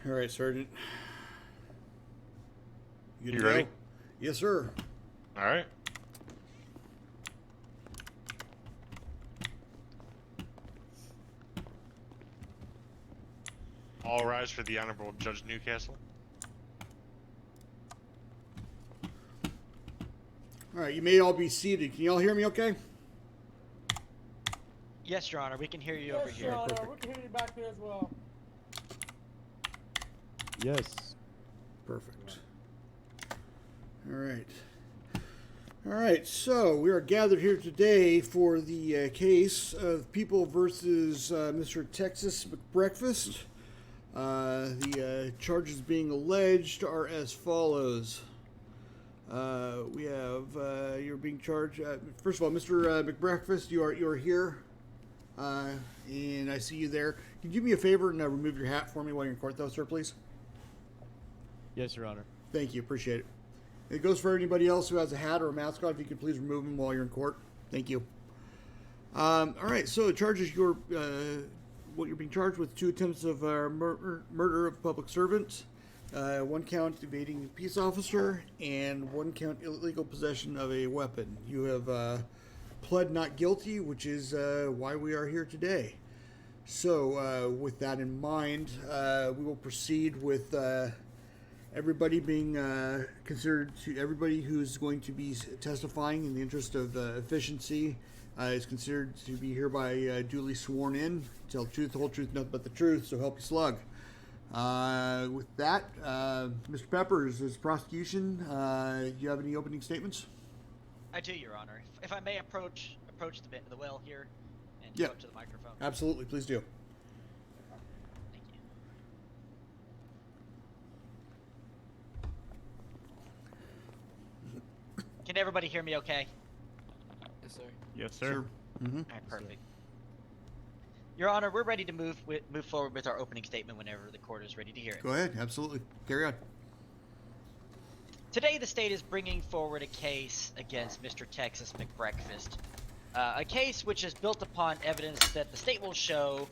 All right, Sergeant. Good You to go? ready? Yes, sir. All right. All rise for the Honorable Judge Newcastle. All right, you may all be seated. Can you all hear me okay? Yes, Your Honor, we can hear you Yes, over here. Your Honor, perfect. we can hear you back there as well. Yes. Perfect. All right. All right, so we are gathered here today for the case of People versus Mr. Texas McBreakfast. The charges being alleged are as follows. We have you're being charged. First of all, Mr. McBreakfast, you are here, and I see you there. Can you do me a favor and remove your hat for me while you're in court, though, sir, please? Yes, Your Honor. Thank you. Appreciate it. It goes for anybody else who has a hat or a mask on. If you could please remove them while you're in court. Thank you. All right. So the charges what you're being charged with: 2 attempts of murder of public servant, 1 count evading a peace officer, and 1 count illegal possession of a weapon. You have pled not guilty, which is why we are here today. So with that in mind, we will proceed with everybody being considered to everybody who's going to be testifying in the interest of efficiency is considered to be hereby duly sworn in. Tell the truth, the whole truth, nothing but the truth. So help you slug. With that, Mr. Peppers, as prosecution, do you have any opening statements? I do, Your Honor. If I may approach the well here and Yeah. go up to the microphone. Absolutely, please do. Thank you. Can everybody hear me okay? Yes, sir. Yes, sir. Mm-hmm. All right, perfect. Your Honor, we're ready to move forward with our opening statement whenever the court is ready to hear it. Go ahead. Absolutely. Carry on. Today, the state is bringing forward a case against Mr. Texas McBreakfast. A case which is built upon evidence that the state will show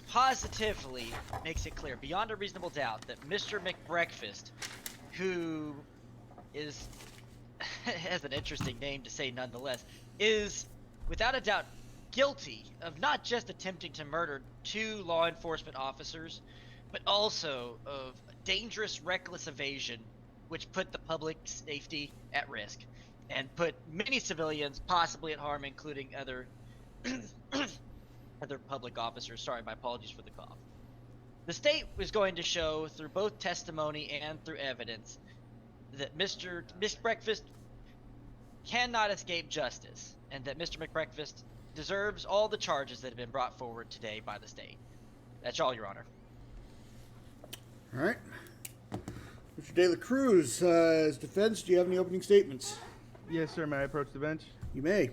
positively makes it clear, beyond a reasonable doubt, that Mr. McBreakfast, who is has an interesting name to say nonetheless, is without a doubt guilty of not just attempting to murder 2 law enforcement officers, but also of dangerous, reckless evasion, which put the public safety at risk and put many civilians possibly at harm, including other other public officers. Sorry, my apologies for the cough. The state was going to show through both testimony and through evidence that Mr. McBreakfast cannot escape justice, and that Mr. McBreakfast deserves all the charges that have been brought forward today by the state. That's all, Your Honor. All right. Mr. De La Cruz, as defense, do you have any opening statements? Yes, sir. May I approach the bench? You may.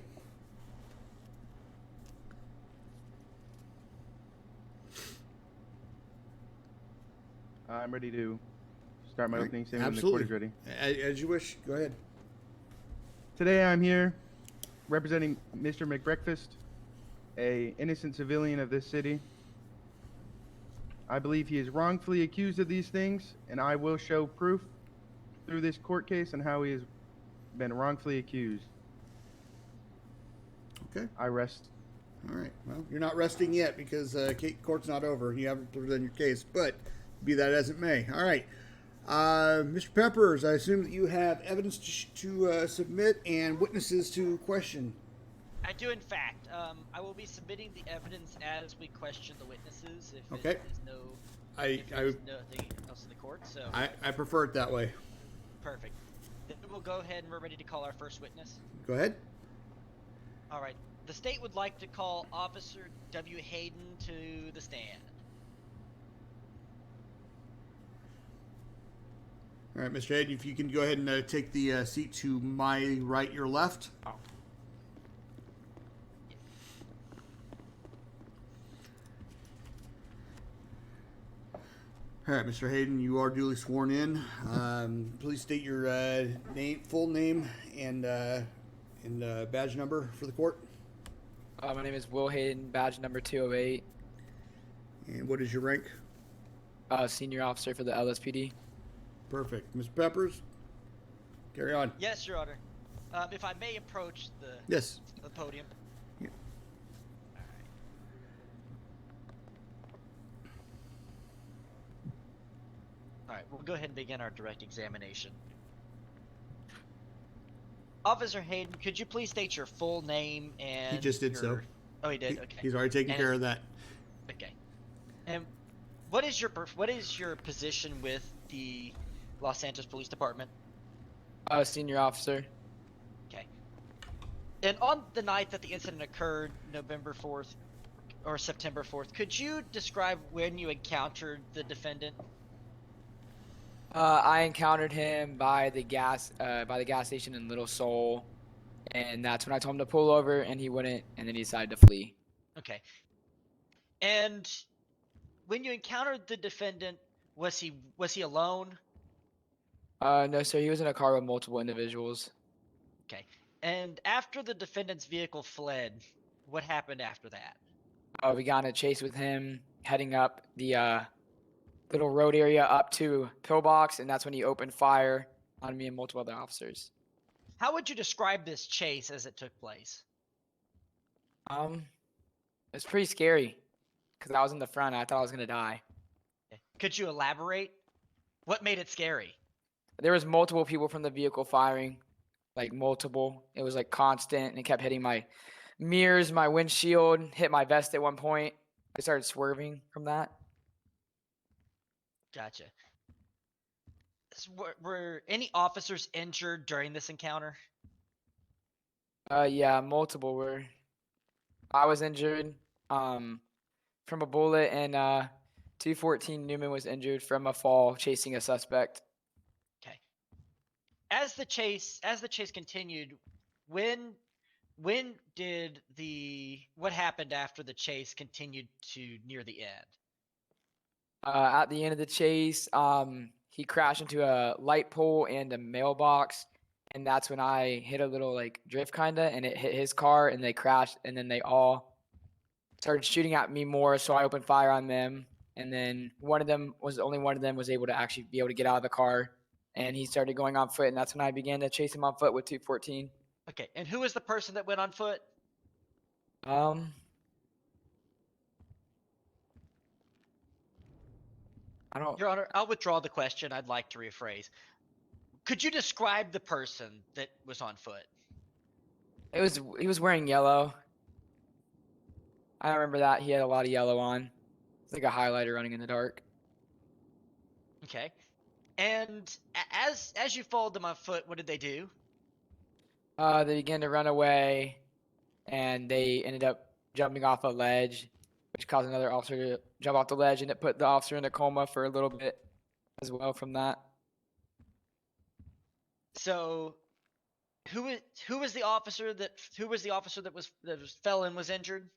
I'm ready to start my All right. opening statement Absolutely. when the court is ready. As you wish. Go ahead. Today I'm here representing Mr. McBreakfast, a innocent civilian of this city. I believe he is wrongfully accused of these things, and I will show proof through this court case on how he has been wrongfully accused. Okay. I rest. All right. Well, you're not resting yet because court's not over. You haven't presented your case, but be that as it may. All right. Mr. Peppers, I assume that you have evidence to submit and witnesses to question. I do, in fact. I will be submitting the evidence as we question the witnesses. If Okay. there's nothing else in the court, so I prefer it that way. perfect. Then we'll go ahead and we're ready to call our first witness. Go ahead. All right. The state would like to call Officer W. Hayden to the stand. All right, Mr. Hayden, if you can go ahead and take the seat to my right, your left. Oh. All right, Mr. Hayden, you are duly sworn in. Please state your full name and badge number for the court. My name is Will Hayden, badge number 208. And what is your rank? Senior officer for the LSPD. Perfect. Ms. Peppers, carry on. Yes, Your Honor. If I may approach Yes. the podium. Yeah. All right, we'll go ahead and begin our direct examination. Officer Hayden, could you please state your full name and He just did so. Oh, he did. Okay. He's already taken And- care of that. Okay. And what is your position with the Los Santos Police Department? Senior officer. Okay. And on the night that the incident occurred, November 4th or September 4th, could you describe when you encountered the defendant? I encountered him by the gas station in Little Seoul, and that's when I told him to pull over, and he wouldn't, and then he decided to flee. Okay. And when you encountered the defendant, was he alone? No, sir. He was in a car with multiple individuals. Okay. And after the defendant's vehicle fled, what happened after that? We got in a chase with him, heading up the little road area up to Pillbox, and that's when he opened fire on me and multiple other officers. How would you describe this chase as it took place? It's pretty scary, because I was in the front. I thought I was gonna die. Could you elaborate? What made it scary? There was multiple people from the vehicle firing, like multiple. It was like constant, and it kept hitting my mirrors, my windshield, hit my vest at one point. I started swerving from that. Gotcha. Were any officers injured during this encounter? Yeah, multiple were. I was injured from a bullet, and 214 Newman was injured from a fall chasing a suspect. Okay. As the chase continued, what happened after the chase continued to near the end? At the end of the chase, he crashed into a light pole and a mailbox, and that's when I hit a little like drift kinda, and it hit his car, and they crashed, and then they all started shooting at me more, so I opened fire on them, and then only one of them was able to actually be able to get out of the car, and he started going on foot, and that's when I began to chase him on foot with 214. Okay, and who was the person that went on foot? I don't. Your Honor, I'll withdraw the question. I'd like to rephrase. Could you describe the person that was on foot? He was wearing yellow. I remember that he had a lot of yellow on. It's like a highlighter running in the dark. Okay. And as you followed them on foot, what did they do? They began to run away, and they ended up jumping off a ledge, which caused another officer to jump off the ledge, and it put the officer in a coma for a little bit as well from that. So, who was the officer that fell and was injured?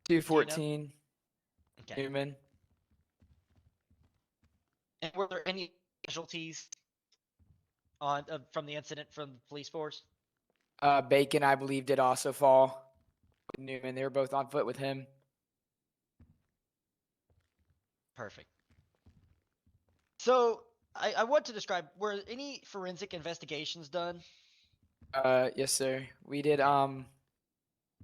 214 Okay. Newman. And were there any casualties from the incident from the police force? Bacon, I believe, did also fall with Newman. They were both on foot with him. Perfect. So, I want to describe, were any forensic investigations done? Yes, sir. We did I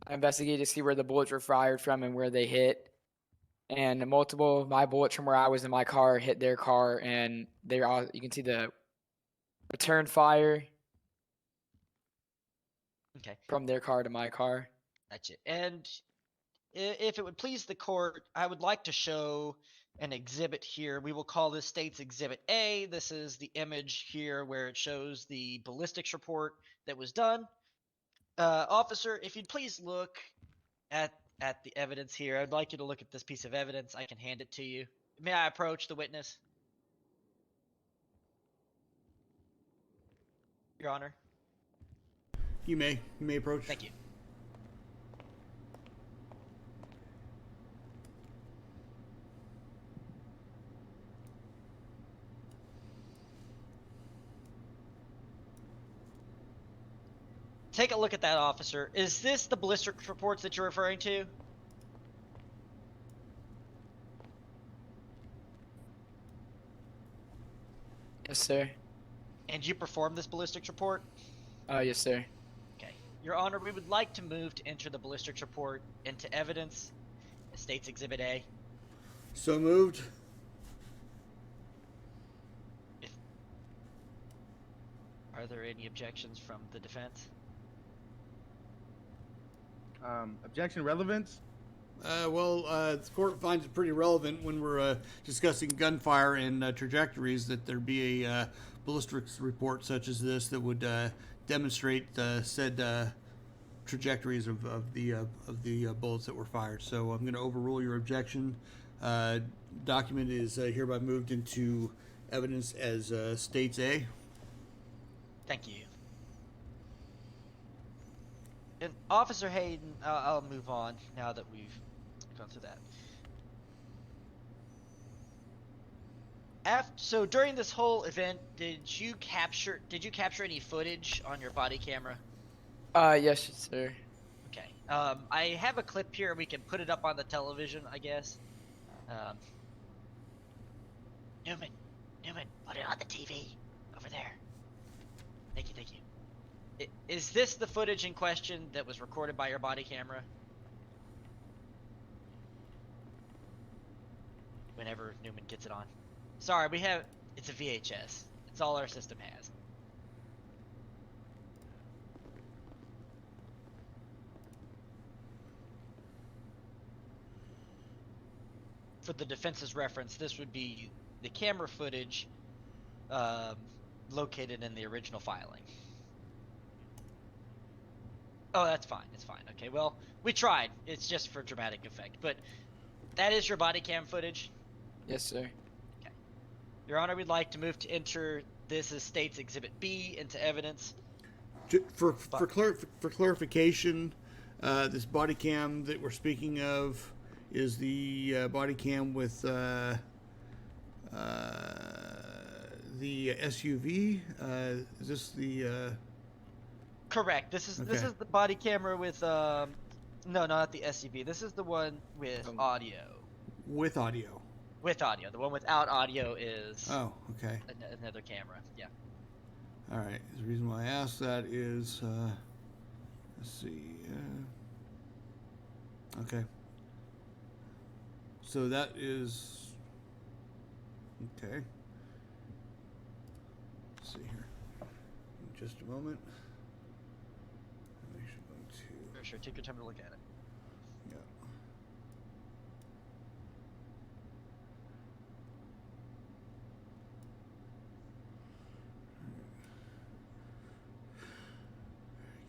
investigated to see where the bullets were fired from and where they hit. And multiple of my bullets from where I was in my car hit their car, and they're all, you can see the return fire Okay, from their car to my car. that's it. And if it would please the court, I would like to show an exhibit here. We will call this State's Exhibit A. This is the image here where it shows the ballistics report that was done. Officer, if you'd please look at the evidence here. I'd like you to look at this piece of evidence. I can hand it to you. May I approach the witness? Your Honor. You may approach. Thank you. Take a look at that, officer. Is this the ballistics reports that you're referring to? Yes, sir. And you performed this ballistics report? Yes, sir. Okay. Your Honor, we would like to move to enter the ballistics report into evidence as State's Exhibit A. So moved. Are there any objections from the defense? Objection relevance? The court finds it pretty relevant when we're discussing gunfire and trajectories that there be a ballistics report such as this that would demonstrate said trajectories of the bullets that were fired. So I'm going to overrule your objection. Document is hereby moved into evidence as States A. Thank you. And Officer Hayden, I'll move on now that we've gone through that. So during this whole event, did you capture any footage on your body camera? Yes, sir. Okay. I have a clip here. We can put it up on the television, I guess. Newman, put it on the TV over there. Thank you. Is this the footage in question that was recorded by your body camera? Whenever Newman gets it on. Sorry, it's a VHS. It's all our system has. For the defense's reference, this would be the camera footage located in the original filing. Oh, that's fine. It's fine. Okay, well, we tried. It's just for dramatic effect. But that is your body cam footage? Yes, sir. Okay. Your Honor, we'd like to move to enter this as State's Exhibit B into evidence. For clarification, this body cam that we're speaking of is the body cam with the SUV. Is this the? Correct. This is Okay. the body camera with no, not the SUV. This is the one with audio. With audio. With audio. The one without audio is Oh, okay. another camera. Yeah. All right. The reason why I asked that is, let's see. Okay. So that is okay. Let's see here. In just a moment. I'm actually going to. Sure. Take your time to look at it. Yeah.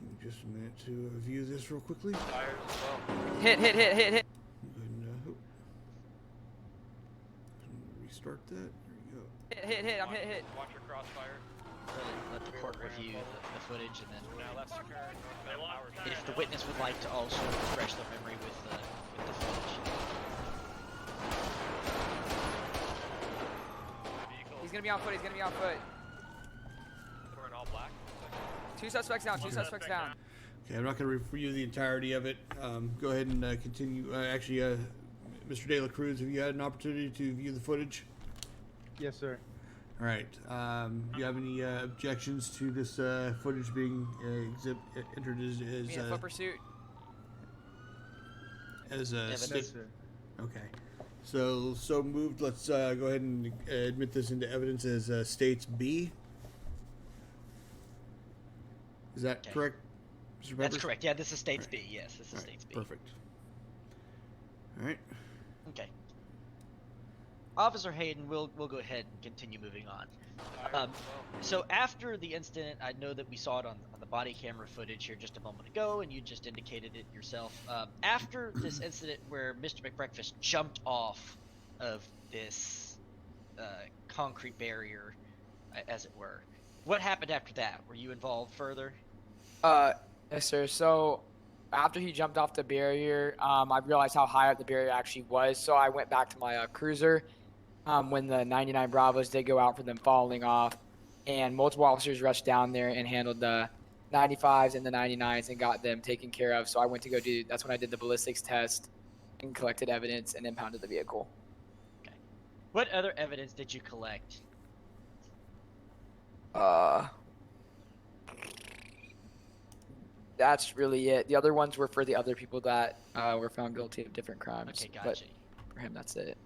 Give me just a minute to view this real quickly. Fires as well. Hit. Go ahead and restart that. There you go. Hit. I'm hit. Watch your crossfire. Let the court review the footage, and then Now left secure. Northbound power. if the witness would like to also refresh their memory with the footage. Vehicle. He's gonna be on foot. We're in all black. Two suspects down. Okay, I'm not going to review the entirety of it. Go ahead and continue. Mr. De La Cruz, have you had an opportunity to view the footage? Yes, sir. All right. Do you have any objections to this footage being entered Foot pursuit. as Evidence. Yes, sir. Okay. So moved. Let's go ahead and admit this into evidence as States B. Is that Okay. correct, Mr. Peppers? That's correct. Yeah, this is States Right. B. Yes, this is All right, States B. perfect. All right. Okay. Officer Hayden, we'll go ahead and continue moving on. So after the incident, I know that we saw it on the body camera footage here just a moment ago, and you just indicated it yourself. After this incident where Mr. McBreakfast jumped off of this concrete barrier, as it were, what happened after that? Were you involved further? Yes, sir. So after he jumped off the barrier, I realized how high up the barrier actually was. So I went back to my cruiser when the 99 Bravos did go out for them falling off, and multiple officers rushed down there and handled the 95s and the 99s and got them taken care of. So I went to go do. That's when I did the ballistics test and collected evidence and impounded the vehicle. What other evidence did you collect? Uh, that's really it. The other ones were for the other people that were found guilty of different crimes. Okay, But gotcha. for him, that's it.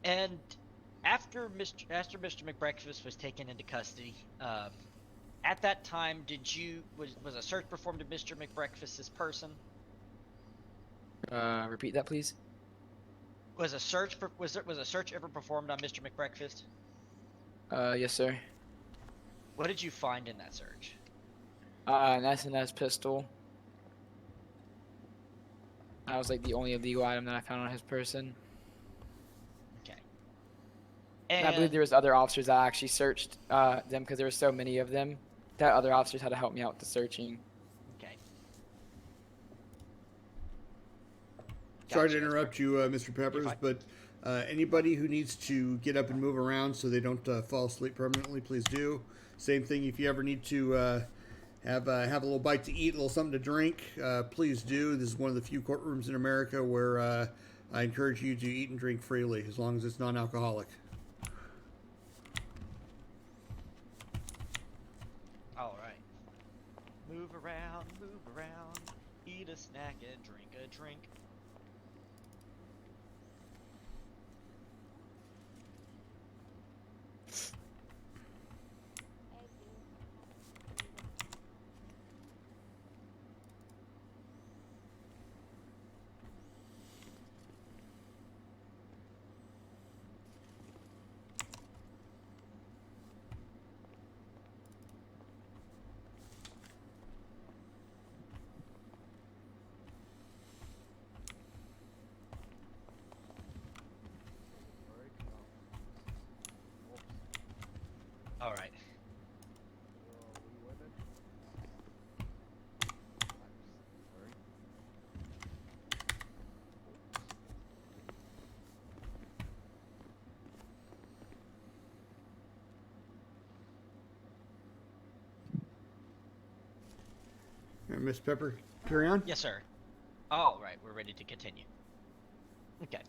And after Mr. McBreakfast was taken into custody, at that time, was a search performed of Mr. McBreakfast's person? Repeat that, please. Was a search ever performed on Mr. McBreakfast? Yes, sir. What did you find in that search? An S&S pistol. That was like the only illegal item that I found on his person. Okay. And I believe there was other officers that actually searched them because there were so many of them that other officers had to help me out with the searching. Okay. Sorry to Gotcha. interrupt you, Mr. Peppers, fine. but anybody who needs to get up and move around so they don't fall asleep permanently, please do. Same thing if you ever need to have a little bite to eat, a little something to drink, please do. This is one of the few courtrooms in America where I encourage you to eat and drink freely, as long as it's non-alcoholic. All right. Move around, eat a snack and drink a drink. All right. Miss Pepper, carry on. Yes, sir. All right, we're ready to continue. Okay.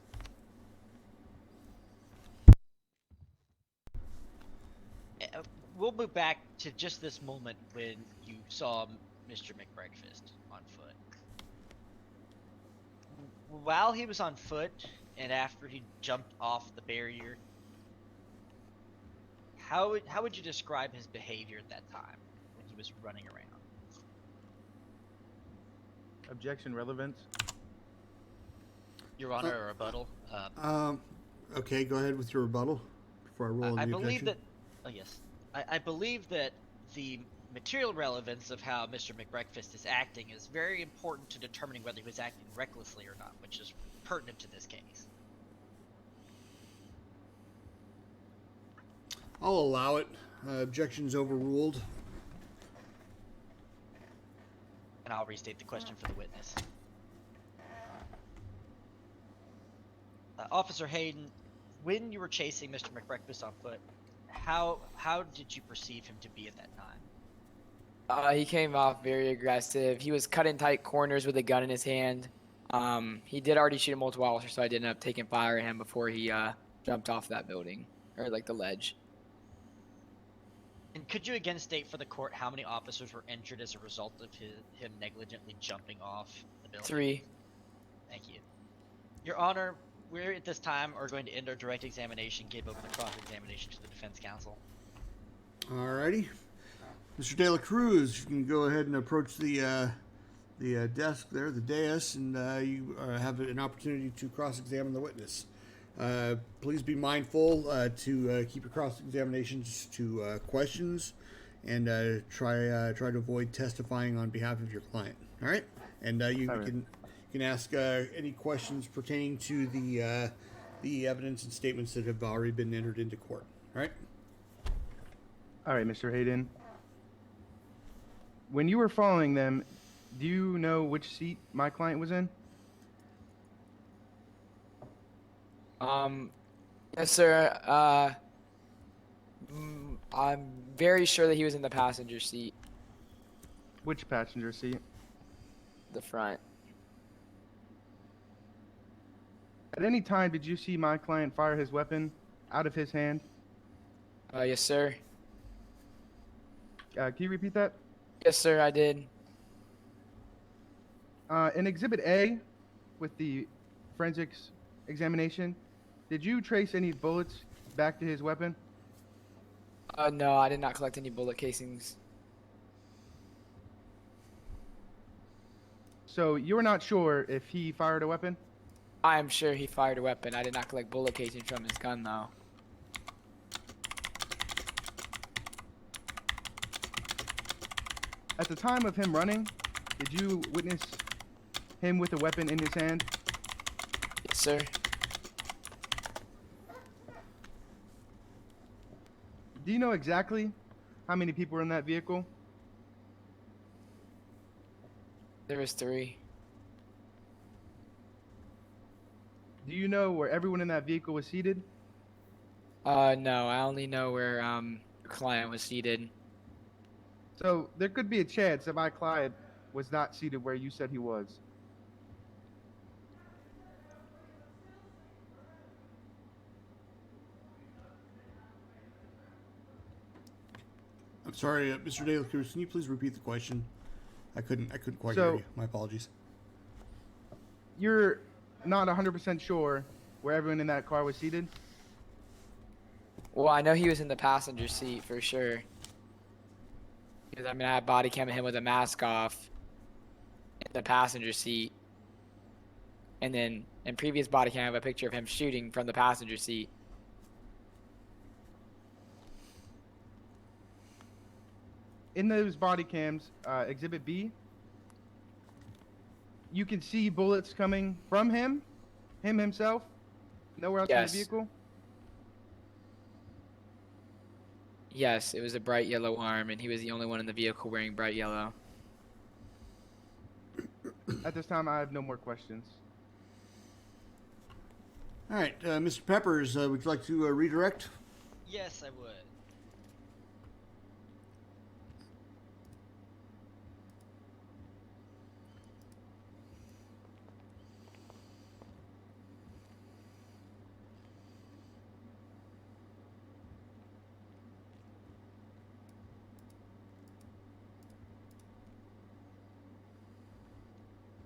We'll move back to just this moment when you saw Mr. McBreakfast on foot. While he was on foot, and after he jumped off the barrier, how would you describe his behavior at that time when he was running around? Objection relevance. Your Honor, a rebuttal. Okay, go ahead with your rebuttal before I roll I in the believe objection. that. Oh yes, I believe that the material relevance of how Mr. McBreakfast is acting is very important to determining whether he was acting recklessly or not, which is pertinent to this case. I'll allow it. Objection's overruled. And I'll restate the question for the witness. Officer Hayden, when you were chasing Mr. McBreakfast on foot, how did you perceive him to be at that time? He came off very aggressive. He was cutting tight corners with a gun in his hand. He did already shoot multiple officers, so I did end up taking fire at him before he jumped off that building, or like the ledge. And could you again state for the court how many officers were injured as a result of him negligently jumping off the building? 3. Thank you. Your Honor, we're at this time are going to end our direct examination, give over the cross-examination to the defense counsel. Alrighty. Mr. De La Cruz, you can go ahead and approach the desk there, the dais, and you have an opportunity to cross-examine the witness. Please be mindful to keep your cross-examinations to questions, and try to avoid testifying on behalf of your client. All right, and you can ask any questions pertaining to the evidence and statements that have already been entered into court. All right. All right, Mr. Hayden. When you were following them, do you know which seat my client was in? Yes, sir. I'm very sure that he was in the passenger seat, Which passenger seat? the front. At any time, did you see my client fire his weapon out of his hand? Yes, sir. Can you repeat that? Yes, sir, I did. In Exhibit A, with the forensics examination, did you trace any bullets back to his weapon? No, I did not collect any bullet casings. So you're not sure if he fired a weapon? I am sure he fired a weapon. I did not collect bullet casings from his gun, though. At the time of him running, did you witness him with a weapon in his hand? Yes, sir. Do you know exactly how many people were in that vehicle? There was 3. Do you know where everyone in that vehicle was seated? No, I only know where the client was seated. So there could be a chance that my client was not seated where you said he was. I'm sorry, Mr. De La Cruz. Can you please repeat the question? I couldn't quite So- hear you. My apologies. You're not 100% sure where everyone in that car was seated? Well, I know he was in the passenger seat for sure. Because I mean, I had body cam him with a mask off in the passenger seat, and then in previous body cam, I have a picture of him shooting from the passenger seat. In those body cams, Exhibit B, you can see bullets coming from him himself, nowhere else in Yes. the vehicle. Yes, it was a bright yellow arm, and he was the only one in the vehicle wearing bright yellow. At this time, I have no more questions. All right, Mr. Peppers, would you like to redirect? Yes, I would.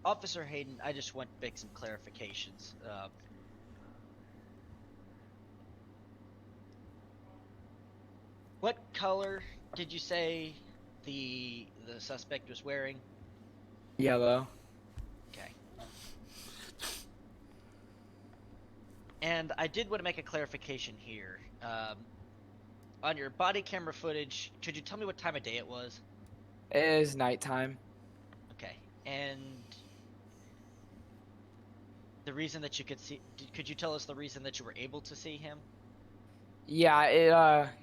Officer Hayden, I just want to make some clarifications. What color did you say the suspect was wearing? Yellow. Okay. And I did want to make a clarification here. On your body camera footage, could you tell me what time of day it was? It is nighttime. Okay. And the reason that you could see, could you tell us the reason that you were able to see him? Yeah,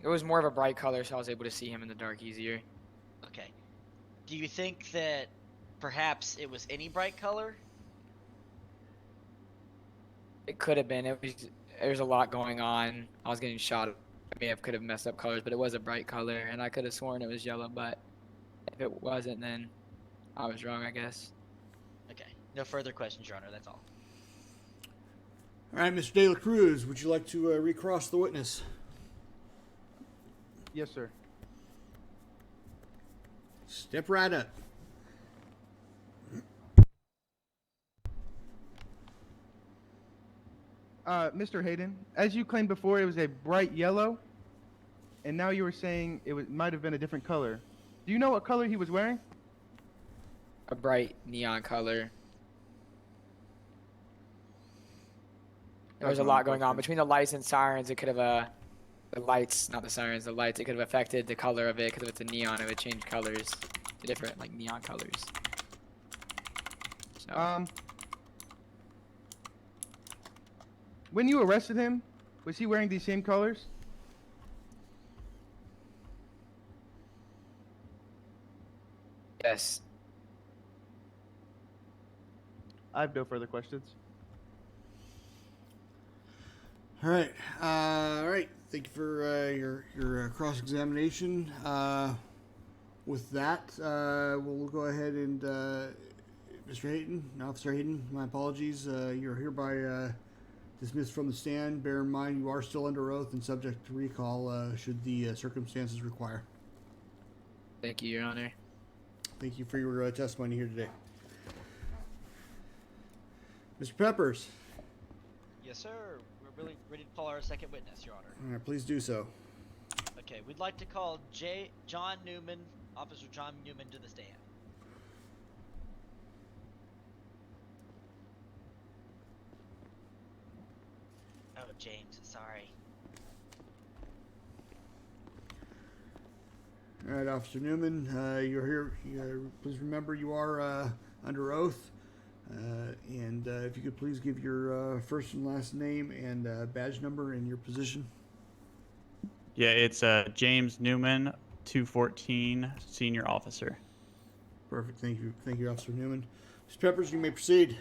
it was more of a bright color, so I was able to see him in the dark easier. Okay. Do you think that perhaps it was any bright color? It could have been. There was a lot going on. I was getting shot. I may have could have messed up colors, but it was a bright color, and I could have sworn it was yellow. But if it wasn't, then I was wrong, I guess. Okay. No further questions, Your Honor. That's all. All right, Mr. De La Cruz, would you like to recross the witness? Yes, sir. Step right up. Mr. Hayden, as you claimed before, it was a bright yellow, and now you were saying might have been a different color. Do you know what color he was wearing? A bright neon color. There was a That's lot my going on question. between the lights and sirens. It could have the lights, not the sirens, the lights. It could have affected the color of it because if it's a neon, it would change colors to different like neon colors. So When you arrested him, was he wearing these same colors? yes, I have no further questions. All right. All right. Thank you for your cross-examination. With that, we'll go ahead and Mr. Hayden, Officer Hayden, my apologies. You're hereby dismissed from the stand. Bear in mind you are still under oath and subject to recall should the circumstances require. Thank you, Your Honor. Thank you for your testimony here today. Mr. Peppers, Yes, sir. We're really ready to call our second witness, Your Honor. all right, please do so. Okay, we'd like to call John Newman, Officer John Newman, to the stand. Oh, James, sorry. All right, Officer Newman, you're here. Please remember you are under oath. And if you could please give your first and last name and badge number and your position. Yeah, it's James Newman, 214, senior officer. Perfect. Thank you, Officer Newman. Mr. Peppers, you may proceed.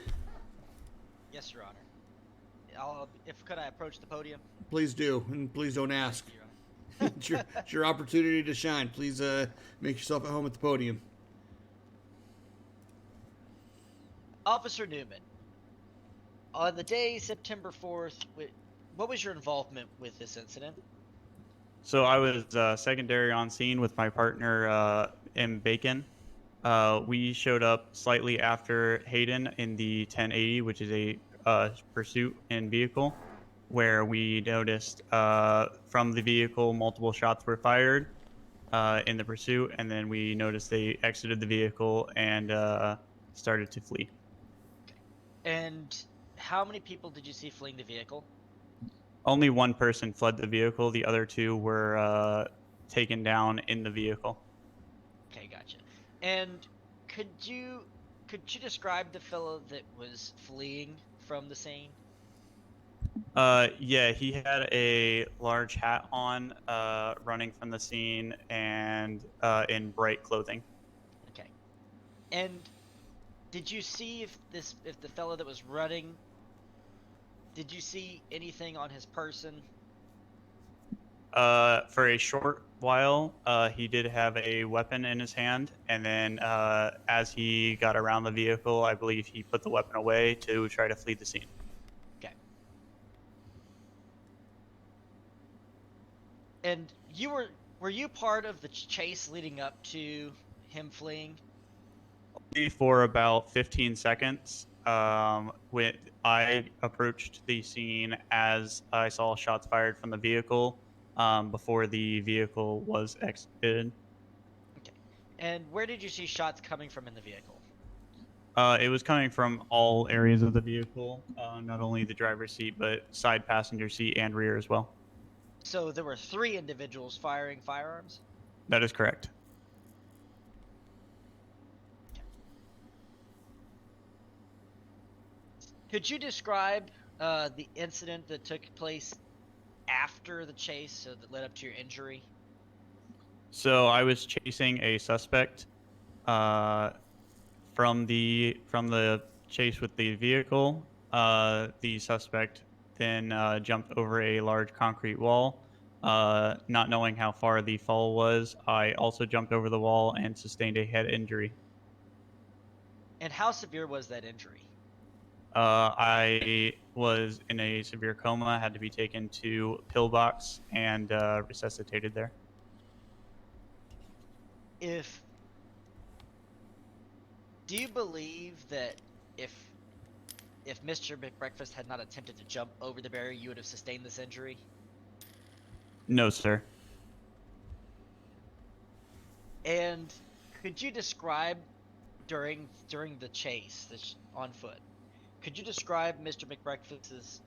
Yes, Your Honor. Could I approach the podium? Please do, and please don't ask. Thank you, Your Honor. It's your opportunity to shine. Please make yourself at home at the podium. Officer Newman, on the day September 4th, what was your involvement with this incident? So I was secondary on scene with my partner, M. Bacon. We showed up slightly after Hayden in the 1080, which is a pursuit in vehicle, where we noticed from the vehicle multiple shots were fired in the pursuit, and then we noticed they exited the vehicle and started to flee. And how many people did you see fleeing the vehicle? Only one person fled the vehicle. The other two were taken down in the vehicle. Okay, gotcha. And could you describe the fellow that was fleeing from the scene? Yeah, he had a large hat on, running from the scene, and in bright clothing. Okay. And did you see if the fellow that was running, did you see anything on his person? For a short while, he did have a weapon in his hand, and then as he got around the vehicle, I believe he put the weapon away to try to flee the scene. Okay. And were you part of the chase leading up to him fleeing? For about 15 seconds, when I approached the scene as I saw shots fired from the vehicle, before the vehicle was exited. Okay. And where did you see shots coming from in the vehicle? It was coming from all areas of the vehicle, not only the driver's seat, but side passenger seat and rear as well. So there were 3 individuals firing firearms? That is correct. Could you describe the incident that took place after the chase, so that led up to your injury? So I was chasing a suspect from the chase with the vehicle. The suspect then jumped over a large concrete wall. Not knowing how far the fall was, I also jumped over the wall and sustained a head injury. And how severe was that injury? I was in a severe coma, had to be taken to pillbox and resuscitated there. Do you believe that if Mr. McBreakfast had not attempted to jump over the barrier, you would have sustained this injury? No, sir. And could you describe during the chase on foot? Could you describe Mr. McBreakfast's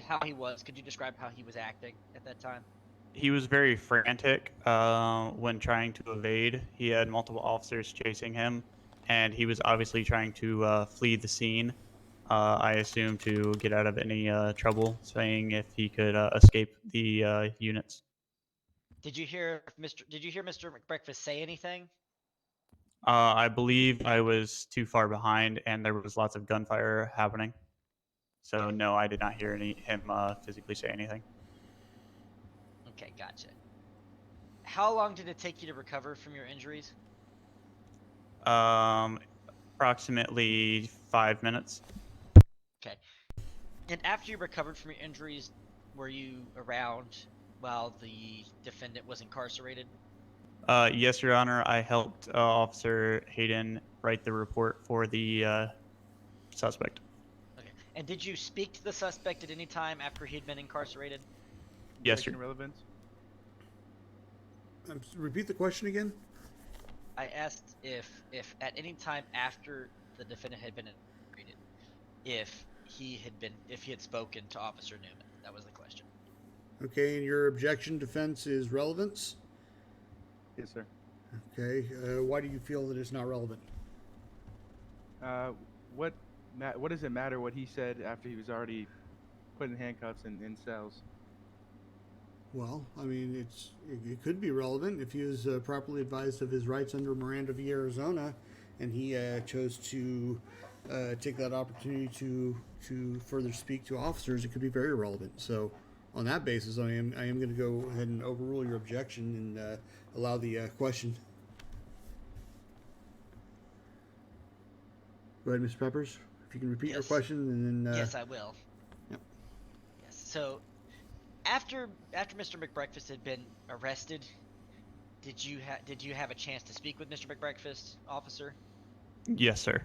how he was? Could you describe how he was acting at that time? He was very frantic when trying to evade. He had multiple officers chasing him, and he was obviously trying to flee the scene. I assume to get out of any trouble, saying if he could escape the units. Did you hear Mr. McBreakfast say anything? I believe I was too far behind, and there was lots of gunfire happening. So no, I did not hear him physically say anything. Okay, gotcha. How long did it take you to recover from your injuries? Approximately 5 minutes. And after you recovered from your injuries, were you around while the defendant was incarcerated? Yes, Your Honor. I helped Officer Hayden write the report for the suspect. Okay. And did you speak to the suspect at any time after he'd been incarcerated? Yes, Breaking sir. relevance. Repeat the question again. I asked if at any time after the defendant had been incarcerated, if he had spoken to Officer Newman. That was the question. Okay, and your objection defense is relevance. Yes, sir. Okay, why do you feel that it's not relevant? What does it matter what he said after he was already put in handcuffs and in cells? Well, I mean, it could be relevant if he was properly advised of his rights under Miranda v. Arizona, and he chose to take that opportunity to further speak to officers. It could be very relevant. So, on that basis, I am going to go ahead and overrule your objection and allow the question. Go ahead, Mr. Peppers. If you can repeat your Yes. question, and then Yes, I will. Yep. Yes. So, after Mr. McBreakfast had been arrested, did you have a chance to speak with Mr. McBreakfast, officer? Yes, sir.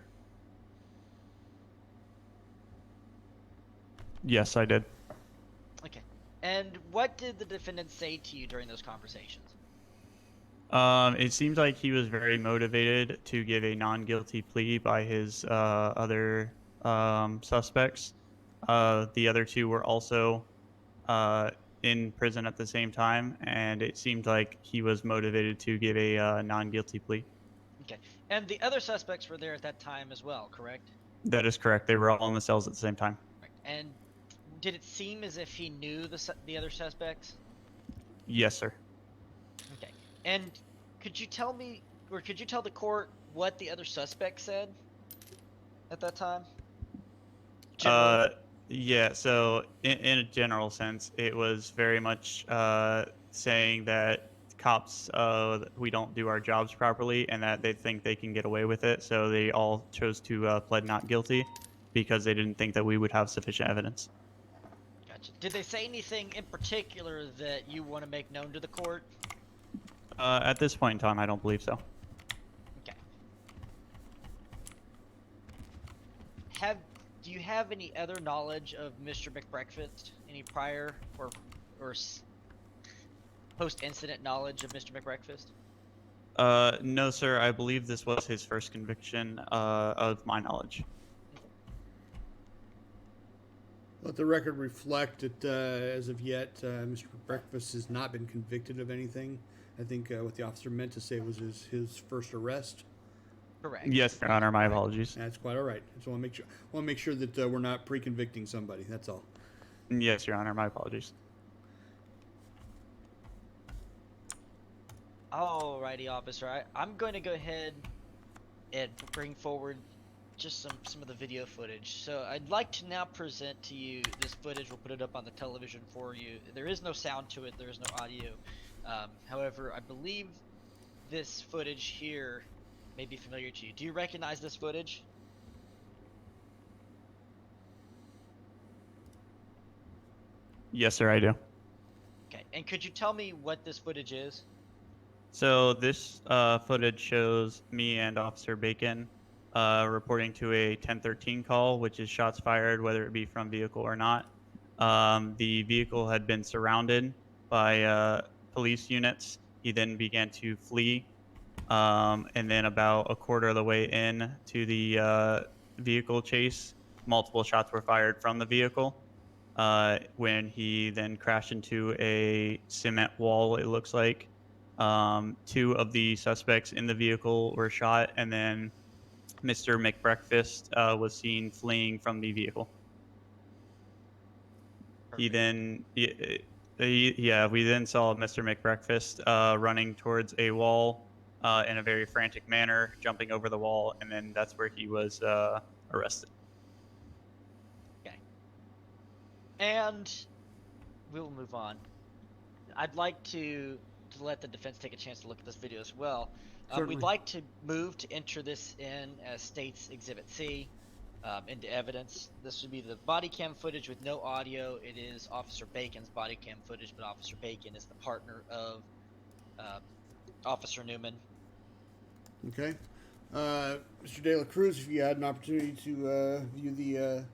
Yes, I did. Okay. And what did the defendant say to you during those conversations? It seems like he was very motivated to give a non-guilty plea by his other suspects. The other two were also in prison at the same time, and it seemed like he was motivated to give a non-guilty plea. Okay. And the other suspects were there at that time as well, correct? That is correct. They were all in the cells at the same time. Right. And did it seem as if he knew the other suspects? Yes, sir. Okay. And could you tell me, or could you tell the court what the other suspect said at that time? Generally. Yeah, so in a general sense, it was very much saying that cops, we don't do our jobs properly and that they think they can get away with it. So they all chose to plead not guilty because they didn't think that we would have sufficient evidence. Gotcha. Did they say anything in particular that you want to make known to the court? At this point in time, I don't believe so. Okay. Do you have any other knowledge of Mr. McBreakfast? Any prior or post-incident knowledge of Mr. McBreakfast? No, sir. I believe this was his first conviction of my knowledge. let the record reflect that as of yet, Mr. Breakfast has not been convicted of anything. I think what the officer meant to say was his first arrest. Correct. Yes, Your Honor. My apologies. That's quite all right. So I want to make sure that we're not pre-convicting somebody. That's all. Yes, Your Honor. My apologies. Alrighty, officer. I'm going to go ahead and bring forward just some of the video footage. So I'd like to now present to you this footage. We'll put it up on the television for you. There is no sound to it. There is no audio. However, I believe this footage here may be familiar to you. Do you recognize this footage? Yes, sir. I do. Okay. And could you tell me what this footage is? So this footage shows me and Officer Bacon reporting to a 1013 call, which is shots fired, whether it be from vehicle or not. The vehicle had been surrounded by police units. He then began to flee, and then about a quarter of the way in to the vehicle chase, multiple shots were fired from the vehicle. When he then crashed into a cement wall, it looks like. Two of the suspects in the vehicle were shot, and then Mr. McBreakfast was seen fleeing from the vehicle. We then saw Mr. McBreakfast running towards a wall in a very frantic manner, jumping over the wall, and then that's where he was arrested. Okay. And we'll move on. I'd like to let the defense take a chance to look at this video as well. Certainly. We'd like to move to enter this in as State's Exhibit C. into evidence. This would be the body cam footage with no audio. It is Officer Bacon's body cam footage, but Officer Bacon is the partner of Officer Newman. Okay. Mr. De La Cruz, if you had an opportunity to view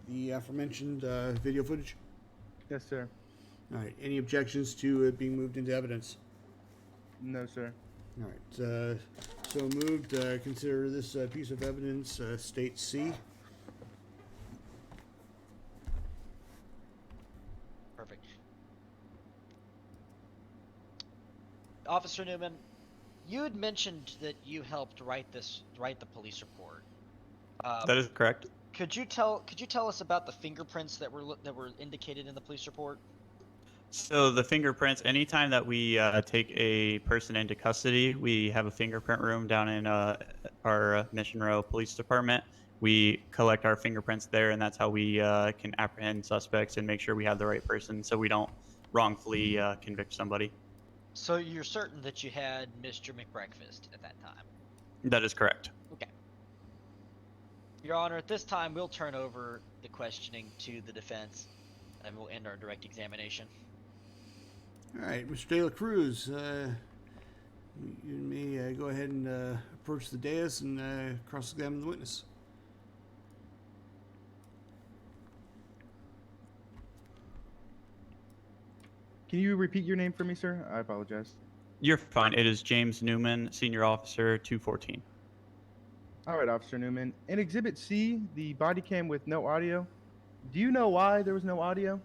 the aforementioned video footage. Yes, sir. All right. Any objections to it being moved into evidence? No, sir. All right. So moved. Consider this piece of evidence State C. Perfect. Officer Newman, you had mentioned that you helped write the police report. That is correct. Could you tell us about the fingerprints that were indicated in the police report? So the fingerprints, anytime that we take a person into custody, we have a fingerprint room down in our Mission Row Police Department. We collect our fingerprints there, and that's how we can apprehend suspects and make sure we have the right person so we don't wrongfully convict somebody. So you're certain that you had Mr. McBreakfast at that time? That is correct. Okay. Your Honor, at this time, we'll turn over the questioning to the defense, and we'll end our direct examination. All right, Mr. De La Cruz, you may go ahead and approach the dais and cross-examine the witness. Can you repeat your name for me, sir? I apologize. You're fine. It is James Newman, Senior Officer 214. All right, Officer Newman. In Exhibit C, the body cam with no audio, do you know why there was no audio?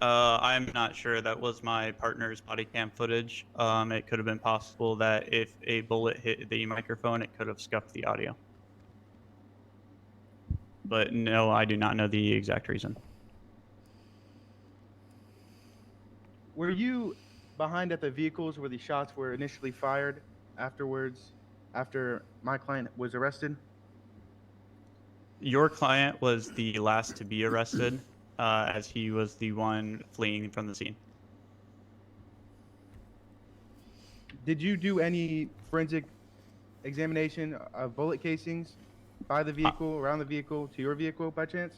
I'm not sure. That was my partner's body cam footage. It could have been possible that if a bullet hit the microphone, it could have scuffed the audio. But no, I do not know the exact reason. Were you behind at the vehicles where the shots were initially fired afterwards, after my client was arrested? Your client was the last to be arrested, as he was the one fleeing from the scene. Did you do any forensic examination of bullet casings by the vehicle, around the vehicle, to your vehicle by chance?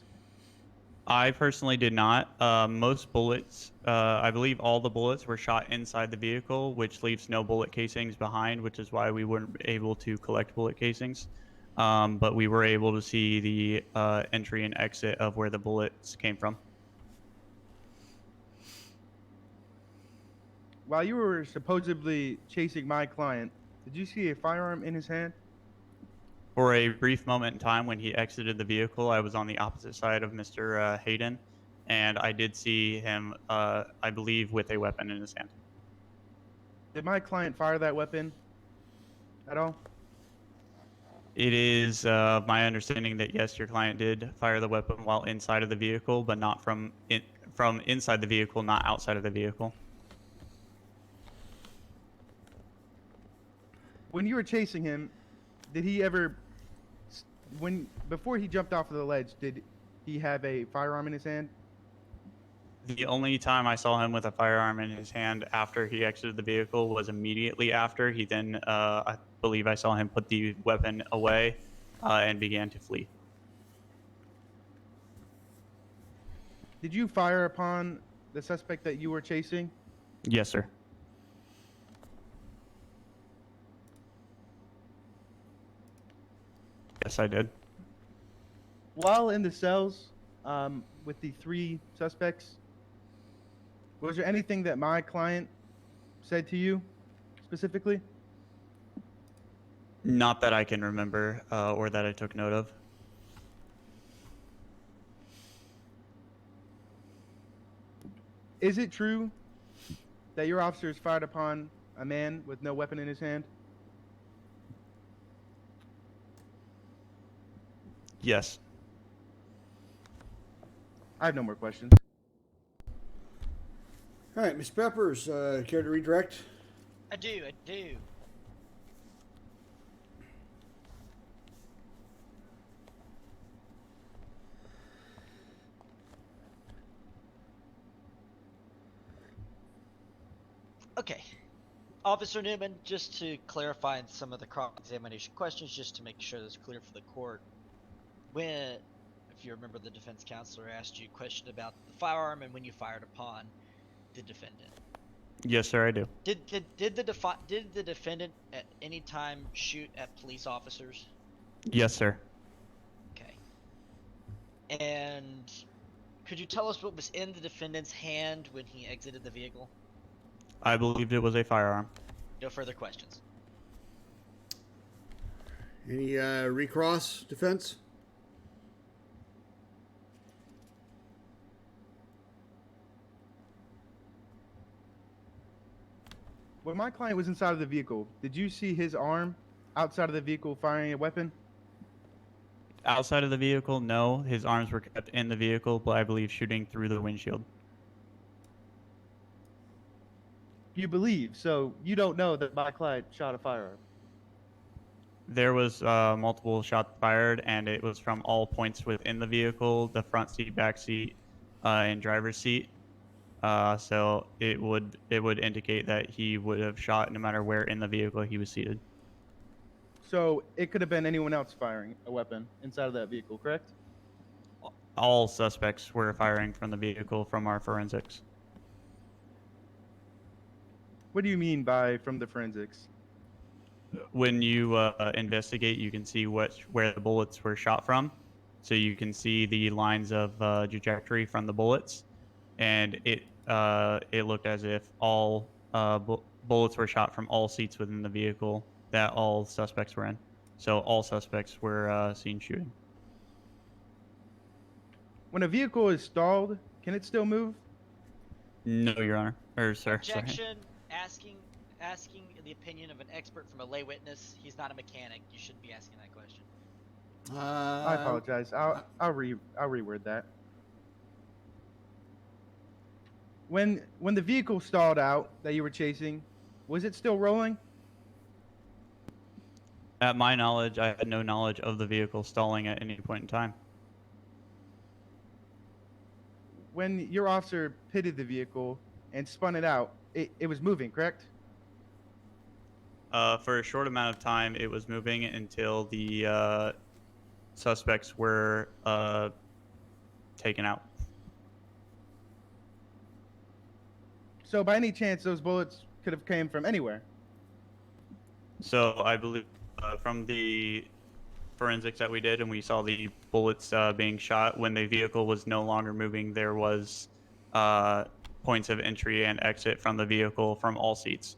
I personally did not. Most bullets, I believe all the bullets were shot inside the vehicle, which leaves no bullet casings behind, which is why we weren't able to collect bullet casings. But we were able to see the entry and exit of where the bullets came from. While you were supposedly chasing my client, did you see a firearm in his hand? For a brief moment in time when he exited the vehicle, I was on the opposite side of Mr. Hayden, and I did see him, I believe, with a weapon in his hand. Did my client fire that weapon at all? It is my understanding that yes, your client did fire the weapon while inside of the vehicle, but not from inside the vehicle, not outside of the vehicle. When you were chasing him, did he ever, before he jumped off of the ledge, did he have a firearm in his hand? The only time I saw him with a firearm in his hand after he exited the vehicle was immediately after. He then, I believe I saw him put the weapon away and began to flee. Did you fire upon the suspect that you were chasing? Yes, sir. Yes, I did. While in the cells with the three suspects, was there anything that my client said to you specifically? Not that I can remember or that I took note of. Is it true that your officers fired upon a man with no weapon in his hand? Yes. I have no more questions. All right, Ms. Peppers, care to redirect? I do. Okay. Officer Newman, just to clarify some of the cross-examination questions, just to make sure that's clear for the court. when, if you remember, the defense counselor asked you a question about the firearm and when you fired upon the defendant. Yes, sir, I do. Did the defendant at any time shoot at police officers? Yes, sir. Okay. And could you tell us what was in the defendant's hand when he exited the vehicle? I believed it was a firearm. No further questions. Any recross defense? When my client was inside of the vehicle, did you see his arm outside of the vehicle firing a weapon? Outside of the vehicle, no. His arms were kept in the vehicle, but I believe shooting through the windshield. You believe, so you don't know that my client shot a firearm. There was multiple shots fired, and it was from all points within the vehicle, the front seat, back seat, and driver's seat. So it would indicate that he would have shot no matter where in the vehicle he was seated. So it could have been anyone else firing a weapon inside of that vehicle, correct? All suspects were firing from the vehicle from our forensics. What do you mean by from the forensics? When you investigate, you can see where the bullets were shot from. So you can see the lines of trajectory from the bullets, and it looked as if all bullets were shot from all seats within the vehicle that all suspects were in. So all suspects were seen shooting. When a vehicle is stalled, can it still move? No, Your Honor. Or, sir. Sorry. Objection. Asking the opinion of an expert from a lay witness. He's not a mechanic. You shouldn't be asking that question. I apologize. I'll reword that. When the vehicle stalled out that you were chasing, was it still rolling? At my knowledge, I had no knowledge of the vehicle stalling at any point in time. When your officer pitted the vehicle and spun it out, it was moving, correct? For a short amount of time, it was moving until the suspects were taken out. So by any chance, those bullets could have came from anywhere? So I believe from the forensics that we did, and we saw the bullets being shot when the vehicle was no longer moving, there was points of entry and exit from the vehicle from all seats.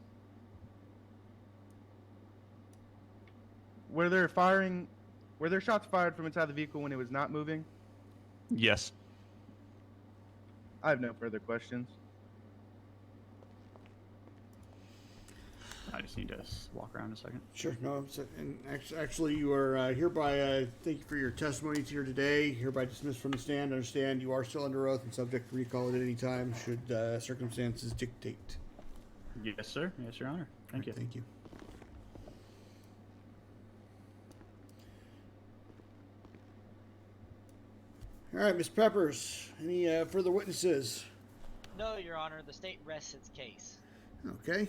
Were there shots fired from inside the vehicle when it was not moving? Yes. I have no further questions. I just need to walk around a second. Sure. No, and actually, you are hereby, thank you for your testimony here today. Hereby dismissed from the stand. Understand you are still under oath and subject to recall at any time should circumstances dictate. Yes, sir. Yes, Your Honor. Thank you. Thank you. All right, Ms. Peppers, any further witnesses? No, Your Honor. The state rests its case. Okay.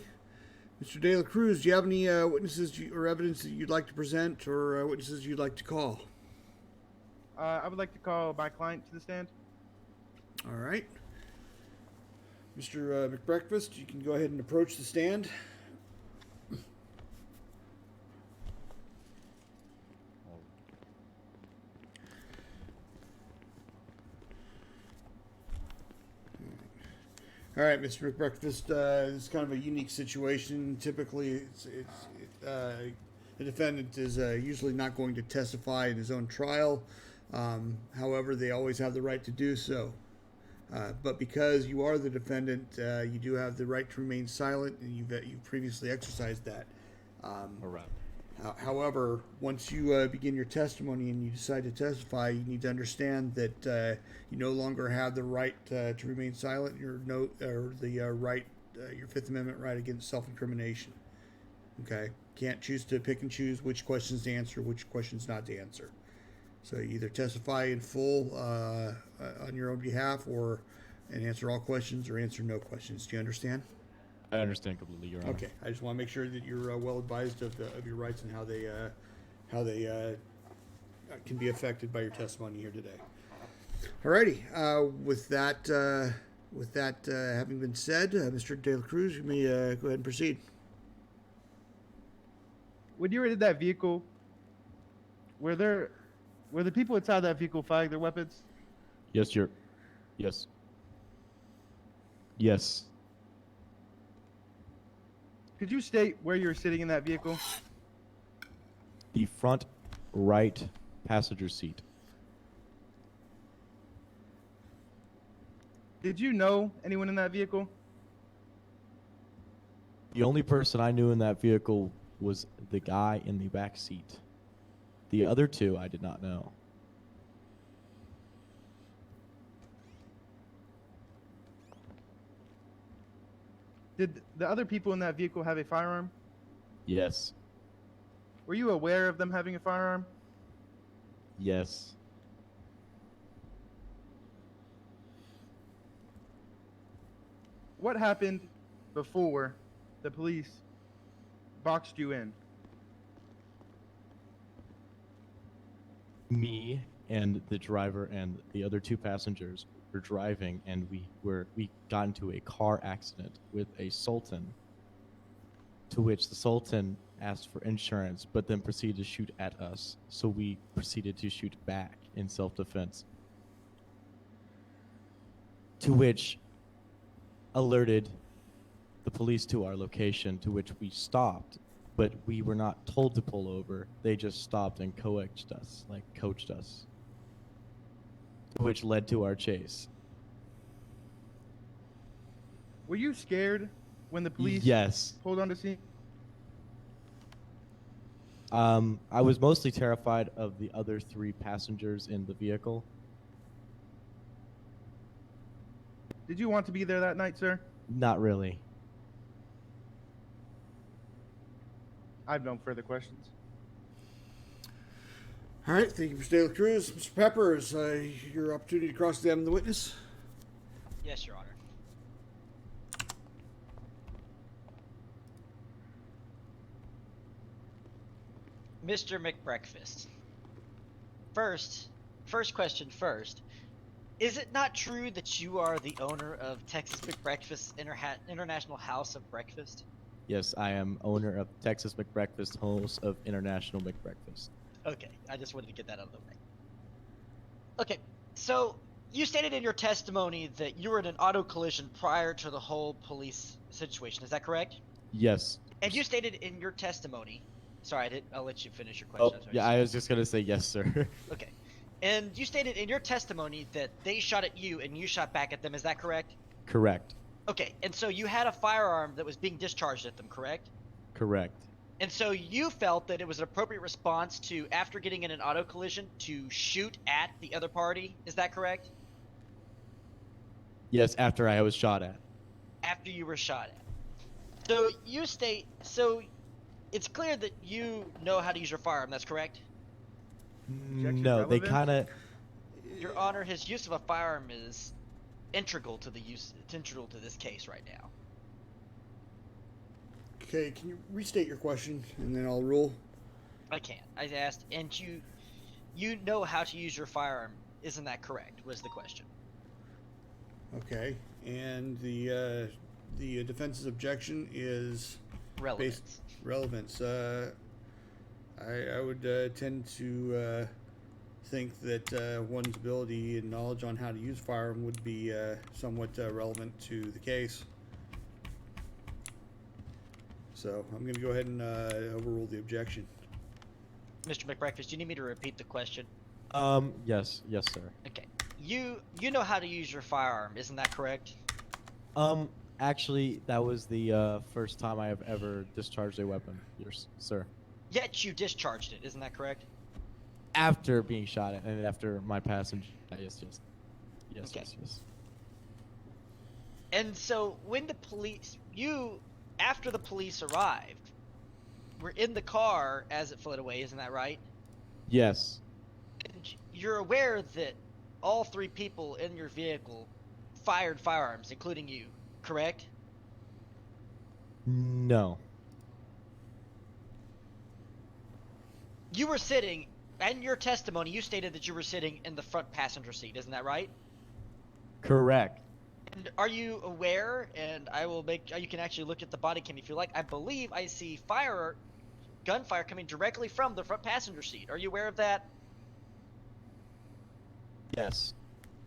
Mr. De La Cruz, do you have any witnesses or evidence that you'd like to present or witnesses you'd like to call? I would like to call my client to the stand. All right. Mr. McBreakfast, you can go ahead and approach the stand. All right, Mr. McBreakfast, this is kind of a unique situation. Typically, the defendant is usually not going to testify in his own trial. However, they always have the right to do so. But because you are the defendant, you do have the right to remain silent, and you've previously exercised that. All right. However, once you begin your testimony and you decide to testify, you need to understand that you no longer have the right to remain silent. Your Fifth Amendment right against self-incrimination. Okay, can't choose to pick and choose which questions to answer, which questions not to answer. So you either testify in full on your own behalf, and answer all questions, or answer no questions. Do you understand? I understand completely, Your Honor. Okay, I just want to make sure that you're well advised of your rights and how they can be affected by your testimony here today. Alrighty. With that having been said, Mr. De La Cruz, you may go ahead and proceed. When you were in that vehicle, were the people inside that vehicle firing their weapons? Yes, Yes. Yes. Could you state where you were sitting in that vehicle? The front right passenger seat. Did you know anyone in that vehicle? The only person I knew in that vehicle was the guy in the back seat. The other two I did not know. Did the other people in that vehicle have a firearm? Yes. Were you aware of them having a firearm? Yes. What happened before the police boxed you in? Me and the driver and the other two passengers were driving, and we got into a car accident with a Sultan, to which the Sultan asked for insurance but then proceeded to shoot at us, so we proceeded to shoot back in self-defense, to which alerted the police to our location, to which we stopped, but we were not told to pull over. They just stopped and coached us, which led to our chase. Were you scared when the police Yes. pulled on the scene? I was mostly terrified of the other three passengers in the vehicle. Did you want to be there that night, sir? Not really. I have no further questions. All right, thank you, Mr. De La Cruz. Mr. Peppers, your opportunity to cross-examine the witness. Yes, Your Honor. Mr. McBreakfast. First question first. Is it not true that you are the owner of Texas McBreakfast International House of Breakfast? Yes, I am owner of Texas McBreakfast, host of International McBreakfast. Okay, I just wanted to get that out of the way. Okay, so you stated in your testimony that you were in an auto collision prior to the whole police situation. Is that correct? Yes. And you stated in your testimony. Sorry, I'll let you finish your Oh, question. yeah, I was just gonna say yes, sir. Okay. And you stated in your testimony that they shot at you and you shot back at them. Is that correct? Correct. Okay, and so you had a firearm that was being discharged at them, correct? Correct. And so you felt that it was an appropriate response to, after getting in an auto collision, to shoot at the other party. Is that correct? Yes, after I was shot at. After you were shot at. So it's clear that you know how to use your firearm. That's correct? Objection No, they relevant? kind of. Your Honor, his use of a firearm is integral to this case right now. Okay, can you restate your question, and then I'll rule? I can't. I asked, and you know how to use your firearm. Isn't that correct? Was the question. Okay, and the defense's objection is Relevance. relevance. I would tend to think that one's ability and knowledge on how to use firearm would be somewhat relevant to the case. So I'm going to go ahead and overrule the objection. Mr. McBreakfast, do you need me to repeat the question? Yes, sir. Okay. You know how to use your firearm, isn't that correct? Actually, that was the first time I have ever discharged a weapon. Yes, sir. Yet you discharged it, isn't that correct? After being shot at and after my passenger. Yes. Okay. Yes. And so when the police, after the police arrived, were in the car as it fled away, isn't that right? Yes. And you're aware that all three people in your vehicle fired firearms, including you, correct? No. You were sitting in your testimony, you stated that you were sitting in the front passenger seat. Isn't that right? Correct. And are you aware? And I will make. You can actually look at the body cam if you like. I believe I see gunfire coming directly from the front passenger seat. Are you aware of that? Yes.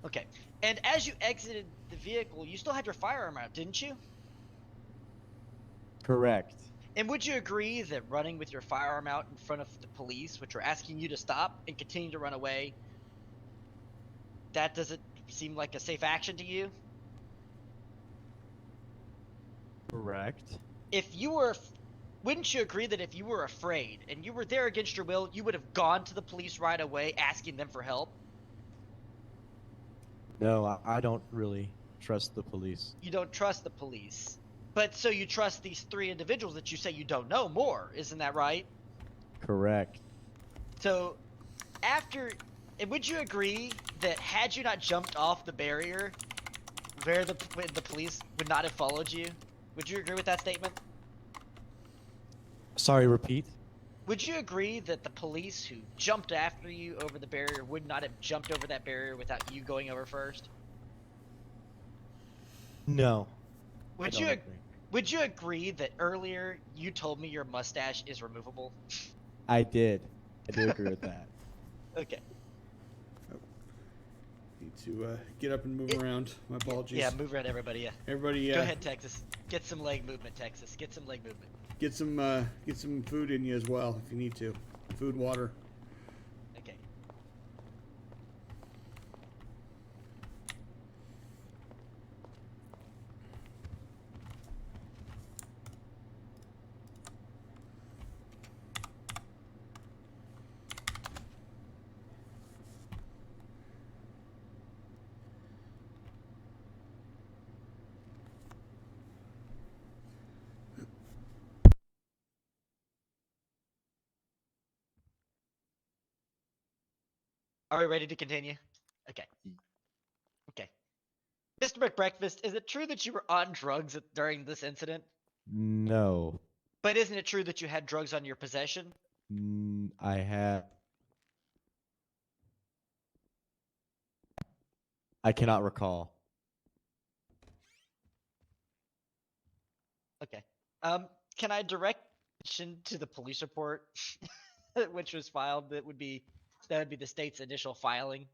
Okay. And as you exited the vehicle, you still had your firearm out, didn't you? Correct. And would you agree that running with your firearm out in front of the police, which are asking you to stop and continue to run away, that doesn't seem like a safe action to you? Correct. Wouldn't you agree that if you were afraid and you were there against your will, you would have gone to the police right away asking them for help? No, I don't really trust the police. You don't trust the police. But so you trust these 3 individuals that you say you don't know more, isn't that right? Correct. So and would you agree that had you not jumped off the barrier, where the police would not have followed you? Would you agree with that statement? Sorry, repeat. Would you agree that the police who jumped after you over the barrier would not have jumped over that barrier without you going over first? No. I Would don't you agree. would you agree that earlier you told me your mustache is removable? I did. I do agree with that. Okay. Need to get up and move around. My apologies. Yeah, move around everybody, yeah. Everybody, Go ahead, Texas. Get some leg movement, Texas. Get some leg movement. get some food in you as well if you need to. Food, water. Okay. Are we ready to continue? Okay. Okay. Mr. McBreakfast, is it true that you were on drugs during this incident? No. But isn't it true that you had drugs on your possession? I have. I cannot recall. Okay. Can I direct attention to the police report, which was filed? That would be the state's initial filing.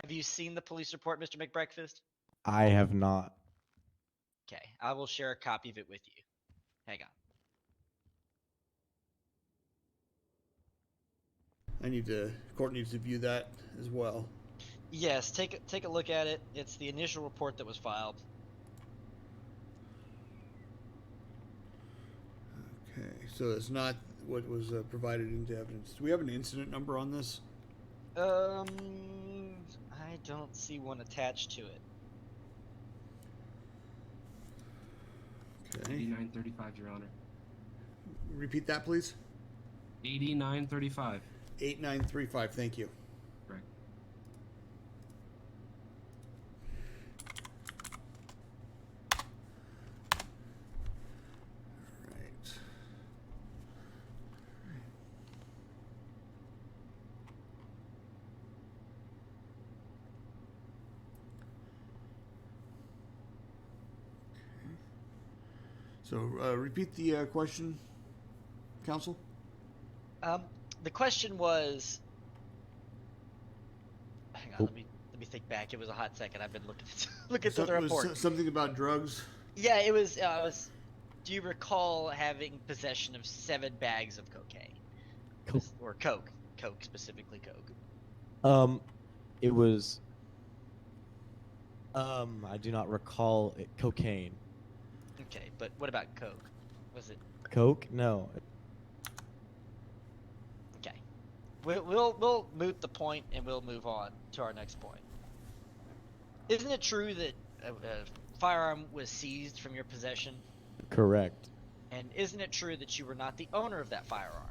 Have you seen the police report, Mr. McBreakfast? I have not. Okay, I will share a copy of it with you. Hang on. Court needs to view that as well. Yes, take a look at it. It's the initial report that was filed. Okay, so it's not what was provided into evidence. Do we have an incident number on this? I don't see one attached to it. Okay. 8935, Your Honor. Repeat that, please. 8935. 8935. Thank you. Correct. Right. So, repeat the question, counsel. The question was. Hang on, let me think back. It was a hot second. I've been looking through the report. Something about drugs. Yeah, it was. Do you recall having possession of 7 bags of cocaine? Coke. Or coke? Coke, specifically coke. It was. I do not recall cocaine. Okay, but what about coke? Was it? Coke? No. Okay. We'll moot the point and we'll move on to our next point. Isn't it true that a firearm was seized from your possession? Correct. And isn't it true that you were not the owner of that firearm?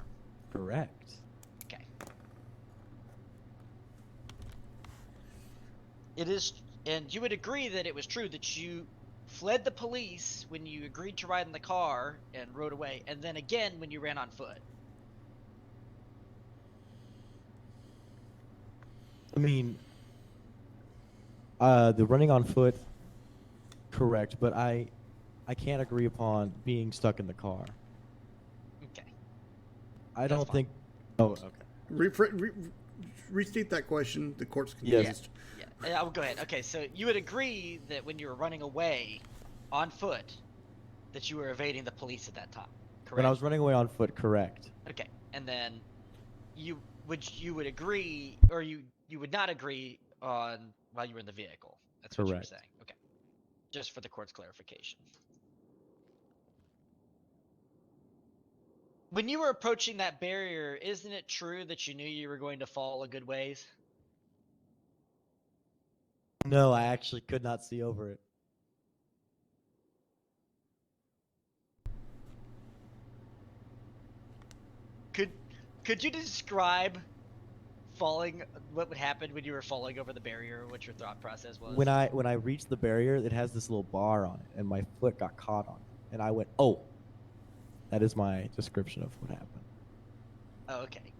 Correct. Okay. It is, and you would agree that it was true that you fled the police when you agreed to ride in the car and rode away, and then again when you ran on foot. I mean, the running on foot, correct, but I can't agree upon being stuck in the car. Okay. I That's don't fine. think. Oh, okay. Restate that question. The court's Yes. confused. Yeah, I will go ahead. Okay, so you would agree that when you were running away on foot, that you were evading the police at that time, correct? When I was running away on foot, correct. Okay, and then you would agree, or you would not agree on while you were in the vehicle. That's what you were Correct. saying. Okay, just for the court's clarification. When you were approaching that barrier, isn't it true that you knew you were going to fall a good ways? No, I actually could not see over it. Could you describe falling? What would happen when you were falling over the barrier? What your thought process was? When I reached the barrier, it has this little bar on it, and my foot got caught on it, and I went, "Oh." That is my description of what happened. Oh, okay.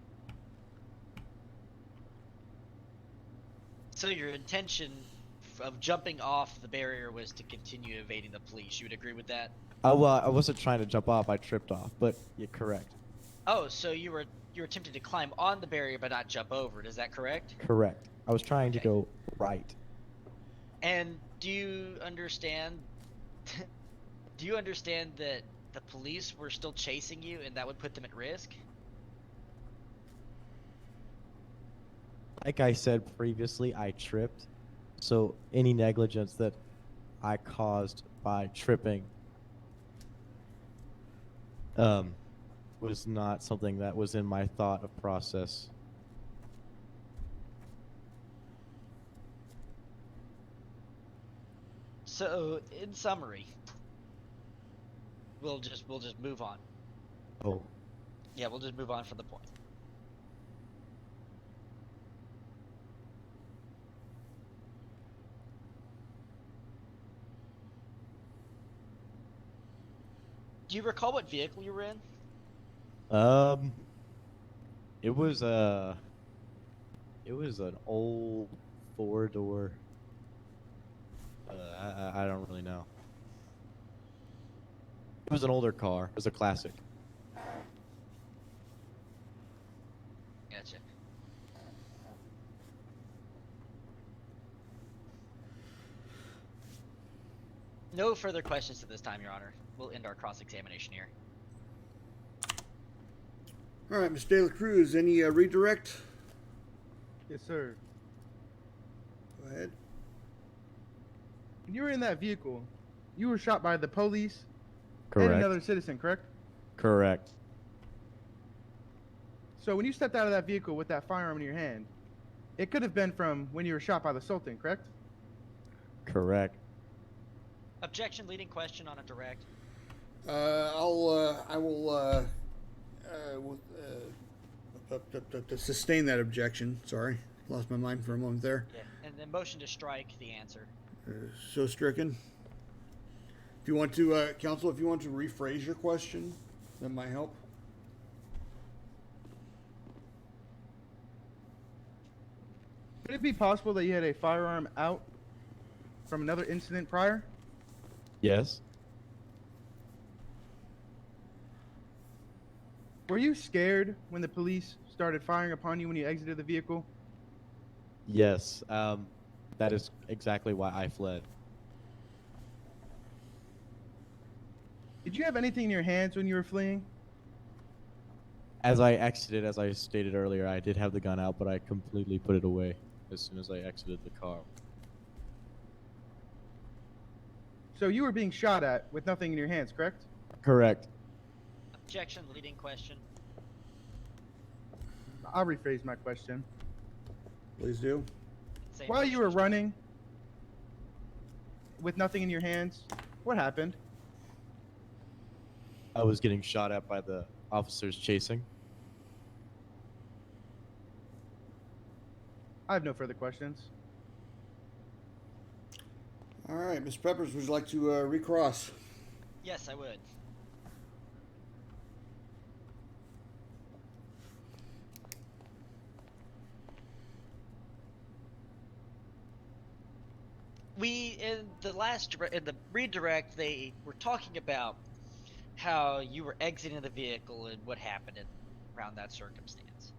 So your intention of jumping off the barrier was to continue evading the police. You would agree with that? Well, I wasn't trying to jump off. I tripped off, but you're correct. Oh, so you were attempting to climb on the barrier but not jump over it. Is that correct? Correct. I was trying to Okay. go right. And do you understand? Do you understand that the police were still chasing you, and that would put them at risk? Like I said previously, I tripped. So any negligence that I caused by tripping was not something that was in my thought of process. So, in summary, we'll just move on. Oh, Yeah, we'll just move on from the point. Do you recall what vehicle you were in? it was an old four-door. I don't really know. It was an older car. It was a classic. Gotcha. No further questions at this time, Your Honor. We'll end our cross-examination here. All right, Mr. De La Cruz, any redirect? Yes, sir. Go ahead. When you were in that vehicle, you were shot by the police Correct. and another citizen, correct? Correct. So when you stepped out of that vehicle with that firearm in your hand, it could have been from when you were shot by the Sultan, correct? Correct. Objection, leading question on a direct. I will sustain that objection. Sorry, lost my mind for a moment there. Yeah, and then motion to strike the answer. So stricken. If you want to, counsel, if you want to rephrase your question, that might help. Could it be possible that you had a firearm out from another incident prior? Yes. Were you scared when the police started firing upon you when you exited the vehicle? Yes. That is exactly why I fled. Did you have anything in your hands when you were fleeing? As I exited, as I stated earlier, I did have the gun out, but I completely put it away as soon as I exited the car. So you were being shot at with nothing in your hands, correct? Correct. Objection, leading question. I'll rephrase my question. Please do. Same While you motion were to strike. running with nothing in your hands, what happened? I was getting shot at by the officers chasing. I have no further questions. All right, Mr. Peppers, would you like to recross? Yes, I would. in the redirect, they were talking about how you were exiting the vehicle and what happened around that circumstance.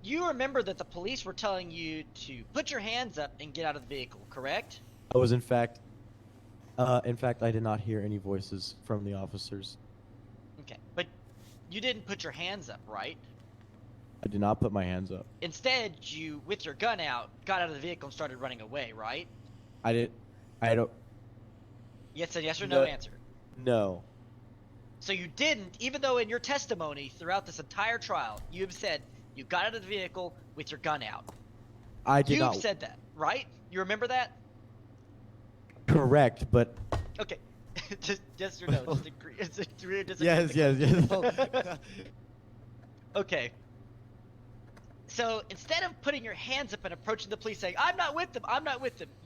You remember that the police were telling you to put your hands up and get out of the vehicle, correct? I was in fact, I did not hear any voices from the officers. Okay, but you didn't put your hands up, right? I did not put my hands up. Instead, you, with your gun out, got out of the vehicle and started running away, right? I don't. Yes, a yes or no No. answer. No. So you didn't, even though in your testimony throughout this entire trial, you have said you got out of the vehicle with your gun out. I did You've not. said that, right? You remember that? Correct, but Okay. Just yes or no. Just agree. Agree or disagree yes, with the yes, yes. Okay. So instead of putting your hands up and approaching the police saying, I'm not with them,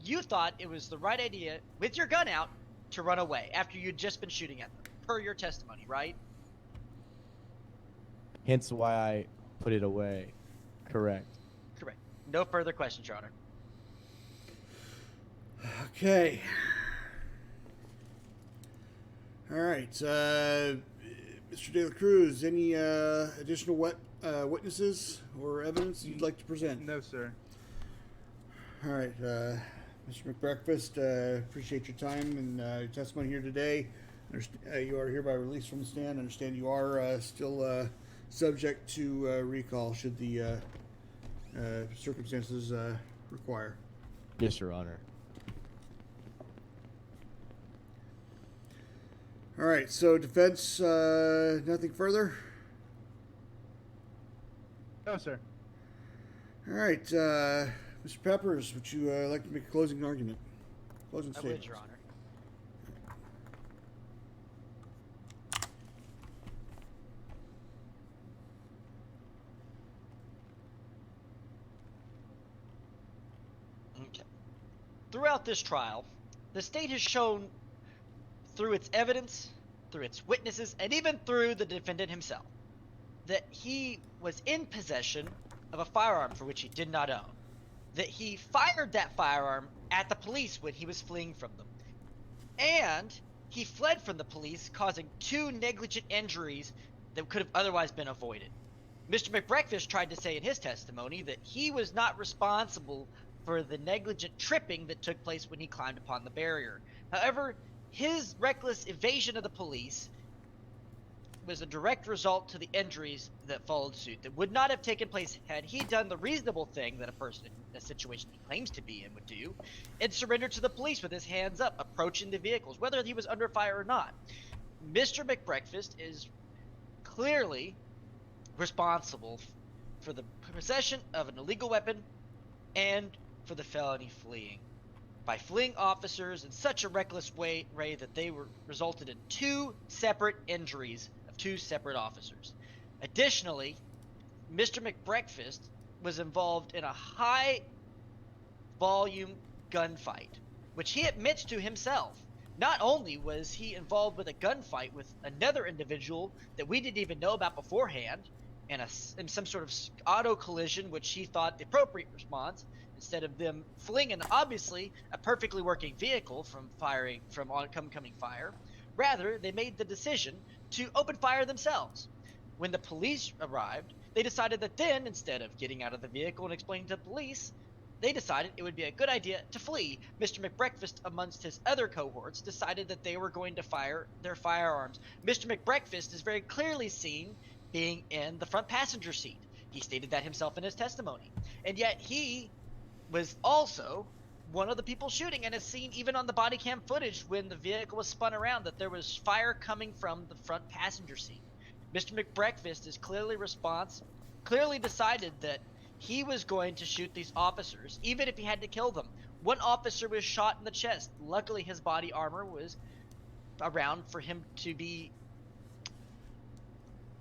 you thought it was the right idea, with your gun out, to run away after you'd just been shooting at them, per your testimony, right? Hence why I put it away. Correct. Correct. No further questions, Your Honor. Okay. All right. Mr. De La Cruz, any additional witnesses or evidence you'd like to present? No, sir. All right. Mr. McBreakfast, appreciate your time and your testimony here today. You are hereby released from the stand. Understand you are still subject to recall should the circumstances require. Yes, Your Honor. All right, so defense, nothing further? No, sir. All right, Mr. Peppers, would you like to make a closing argument? Closing I statement. would, Your Honor. Okay. Throughout this trial, the state has shown through its evidence, through its witnesses, and even through the defendant himself, that he was in possession of a firearm for which he did not own. That he fired that firearm at the police when he was fleeing from them. And he fled from the police, causing 2 negligent injuries that could have otherwise been avoided. Mr. McBreakfast tried to say in his testimony that he was not responsible for the negligent tripping that took place when he climbed upon the barrier. However, his reckless evasion of the police was a direct result to the injuries that followed suit that would not have taken place had he done the reasonable thing that a person in a situation he claims to be in would do and surrendered to the police with his hands up, approaching the vehicles, whether he was under fire or not. Mr. McBreakfast is clearly responsible for the possession of an illegal weapon and for the felony fleeing. By fleeing officers in such a reckless way that they resulted in 2 separate injuries of 2 separate officers. Additionally, Mr. McBreakfast was involved in a high volume gunfight, which he admits to himself. Not only was he involved with a gunfight with another individual that we didn't even know about beforehand, in some sort of auto collision, which he thought the appropriate response, instead of them fleeing in obviously a perfectly working vehicle from oncoming fire. Rather, they made the decision to open fire themselves. When the police arrived, they decided that then, instead of getting out of the vehicle and explaining to the police, they decided it would be a good idea to flee. Mr. McBreakfast, amongst his other cohorts, decided that they were going to fire their firearms. Mr. McBreakfast is very clearly seen being in the front passenger seat. He stated that himself in his testimony. And yet he was also one of the people shooting, and is seen even on the body cam footage when the vehicle was spun around that there was fire coming from the front passenger seat. Mr. McBreakfast is clearly decided that he was going to shoot these officers, even if he had to kill them. One officer was shot in the chest. Luckily, his body armor was around for him to be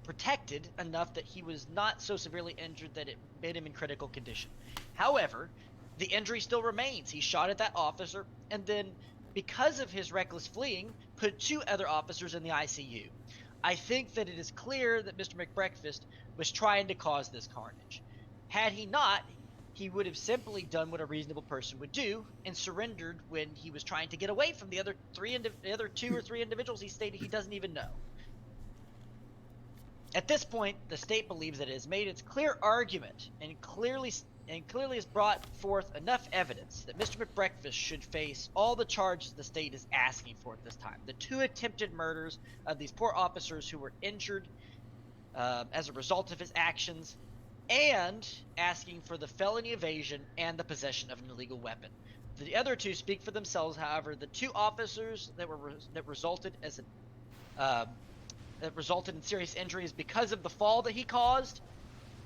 protected enough that he was not so severely injured that it made him in critical condition. However, the injury still remains. He shot at that officer, and then, because of his reckless fleeing, put 2 other officers in the ICU. I think that it is clear that Mr. McBreakfast was trying to cause this carnage. Had he not, he would have simply done what a reasonable person would do and surrendered when he was trying to get away from the other two or three individuals he stated he doesn't even know. At this point, the state believes that it has made its clear argument and clearly has brought forth enough evidence that Mr. McBreakfast should face all the charges the state is asking for at this time. The 2 attempted murders of these poor officers who were injured as a result of his actions, and asking for the felony evasion and the possession of an illegal weapon. The other 2 speak for themselves. However, the 2 officers that resulted in serious injuries because of the fall that he caused.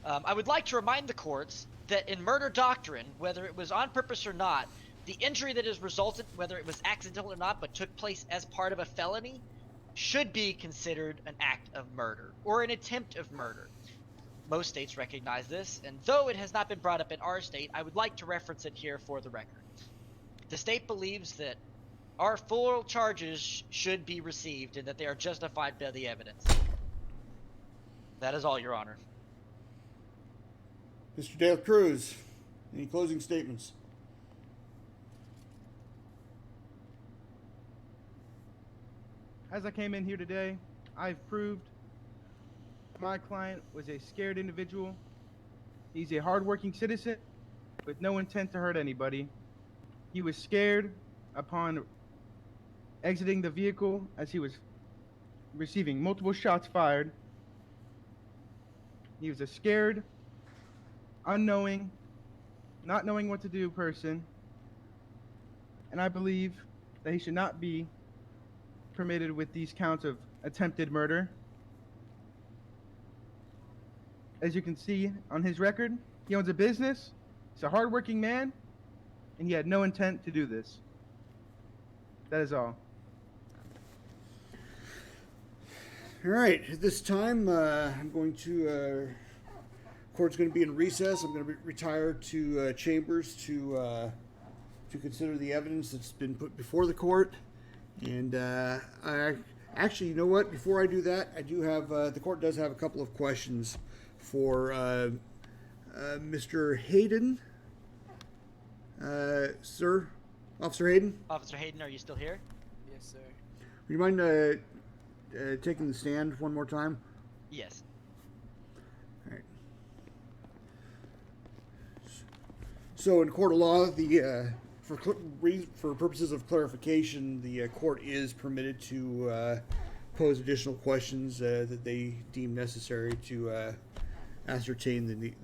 I would like to remind the courts that in murder doctrine, whether it was on purpose or not, the injury that has resulted, whether it was accidental or not, but took place as part of a felony, should be considered an act of murder or an attempt of murder. Most states recognize this, and though it has not been brought up in our state, I would like to reference it here for the record. The state believes that our full charges should be received and that they are justified by the evidence. That is all, Your Honor. Mr. De La Cruz, any closing statements? As I came in here today, I've proved my client was a scared individual. He's a hardworking citizen with no intent to hurt anybody. He was scared upon exiting the vehicle as he was receiving multiple shots fired. He was a scared, unknowing, not knowing what to do person. And I believe that he should not be permitted with these counts of attempted murder. As you can see on his record, he owns a business, he's a hardworking man, and he had no intent to do this. That is all. All right, at this time, I'm going to, court's going to be in recess. I'm going to retire to chambers to consider the evidence that's been put before the court. And actually, you know what? Before I do that, I do have, the court does have a couple of questions for Mr. Hayden. Sir, Officer Hayden? Officer Hayden, are you still here? Yes, sir. Would you mind taking the stand one more time? Yes. All right. So, in court of law, for purposes of clarification, the court is permitted to pose additional questions that they deem necessary to ascertain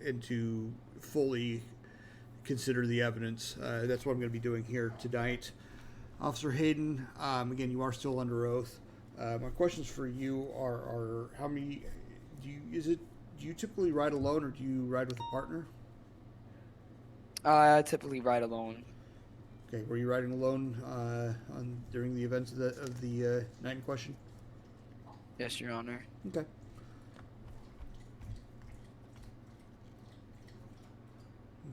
and to fully consider the evidence. That's what I'm going to be doing here tonight. Officer Hayden, again, you are still under oath. My questions for you are how many do you typically ride alone, or do you ride with a partner? I typically ride alone. Okay, were you riding alone during the events of the night in question? Yes, Your Honor. Okay.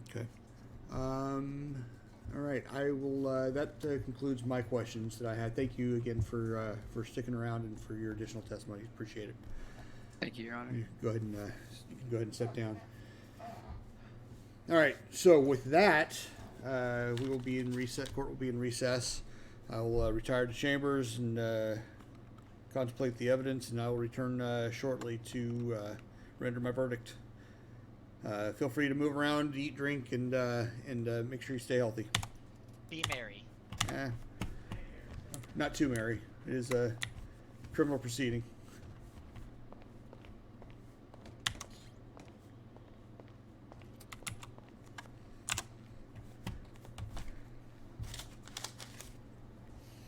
Okay. All right. I will. That concludes my questions that I had. Thank you again for sticking around and for your additional testimony. Appreciate it. Thank you, Your Honor. You go ahead and you can go ahead and sit down. All right. So with that, we will be in recess. Court will be in recess. I will retire to chambers and contemplate the evidence, and I will return shortly to render my verdict. Feel free to move around, eat, drink, and make sure you stay healthy. Be merry. Not too merry. It is a criminal proceeding.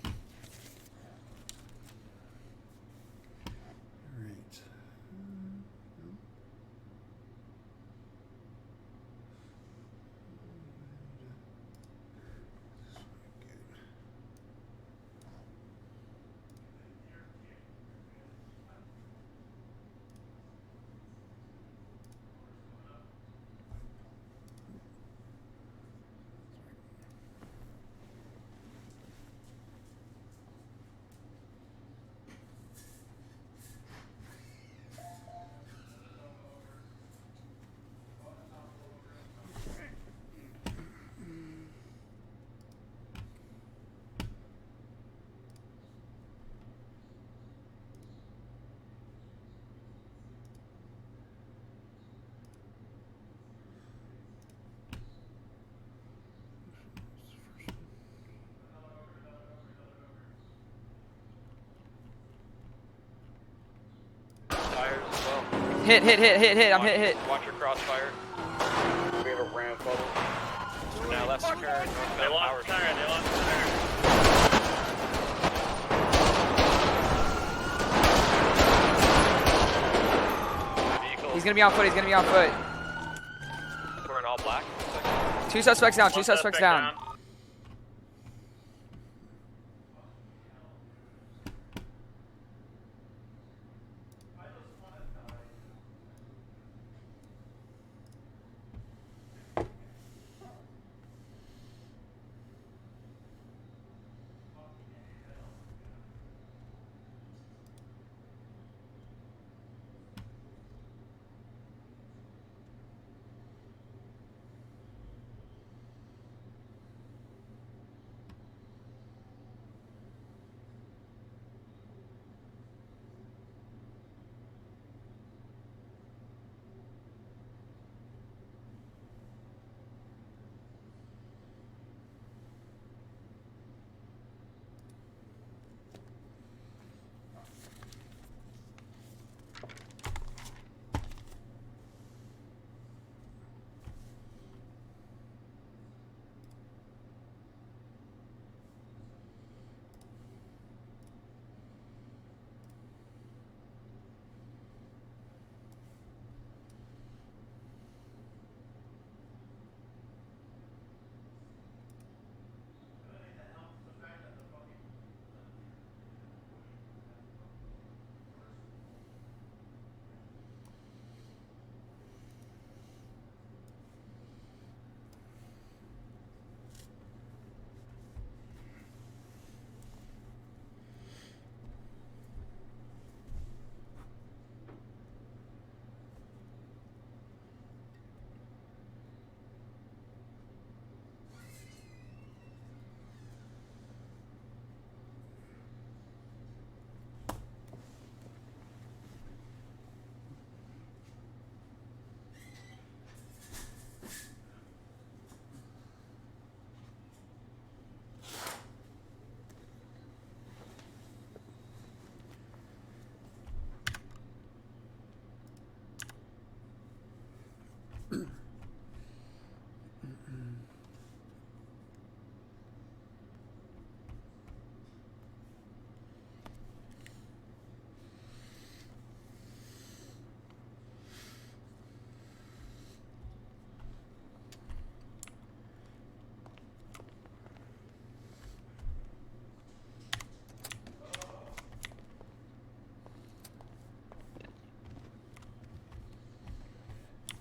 All right. Hit. I'm hit. Watch your crossfire. We have a ram photo. Now left turn, northbound They power lost the tire. They lost the tire. vehicle. He's gonna be on foot. We're in all black. 2 suspects down. One 2 suspects suspect down.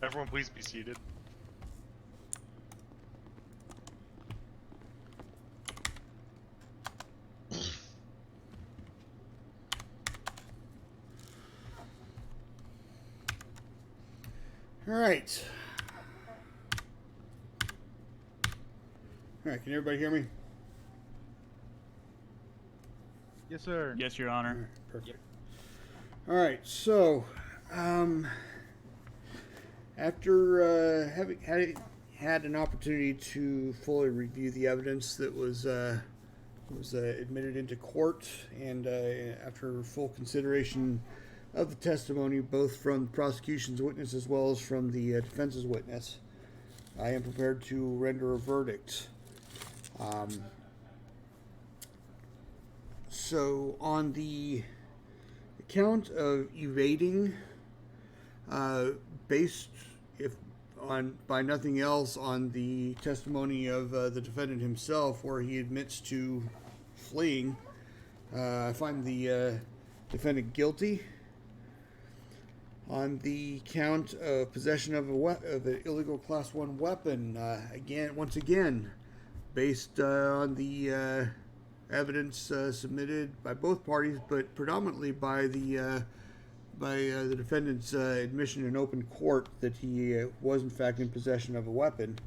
Everyone, please be seated. All right. All right, can everybody hear me? Yes, sir. Yes, Your Honor. Perfect. All right, so after having had an opportunity to fully review the evidence that was admitted into court, and after full consideration of the testimony, both from the prosecution's witness as well as from the defense's witness, I am prepared to render a verdict. So on the account of evading, based by nothing else on the testimony of the defendant himself, where he admits to fleeing, I find the defendant guilty. On the count of possession of an illegal Class 1 weapon, once again, based on the evidence submitted by both parties, but predominantly by the defendant's admission in open court that he was in fact in possession of a weapon,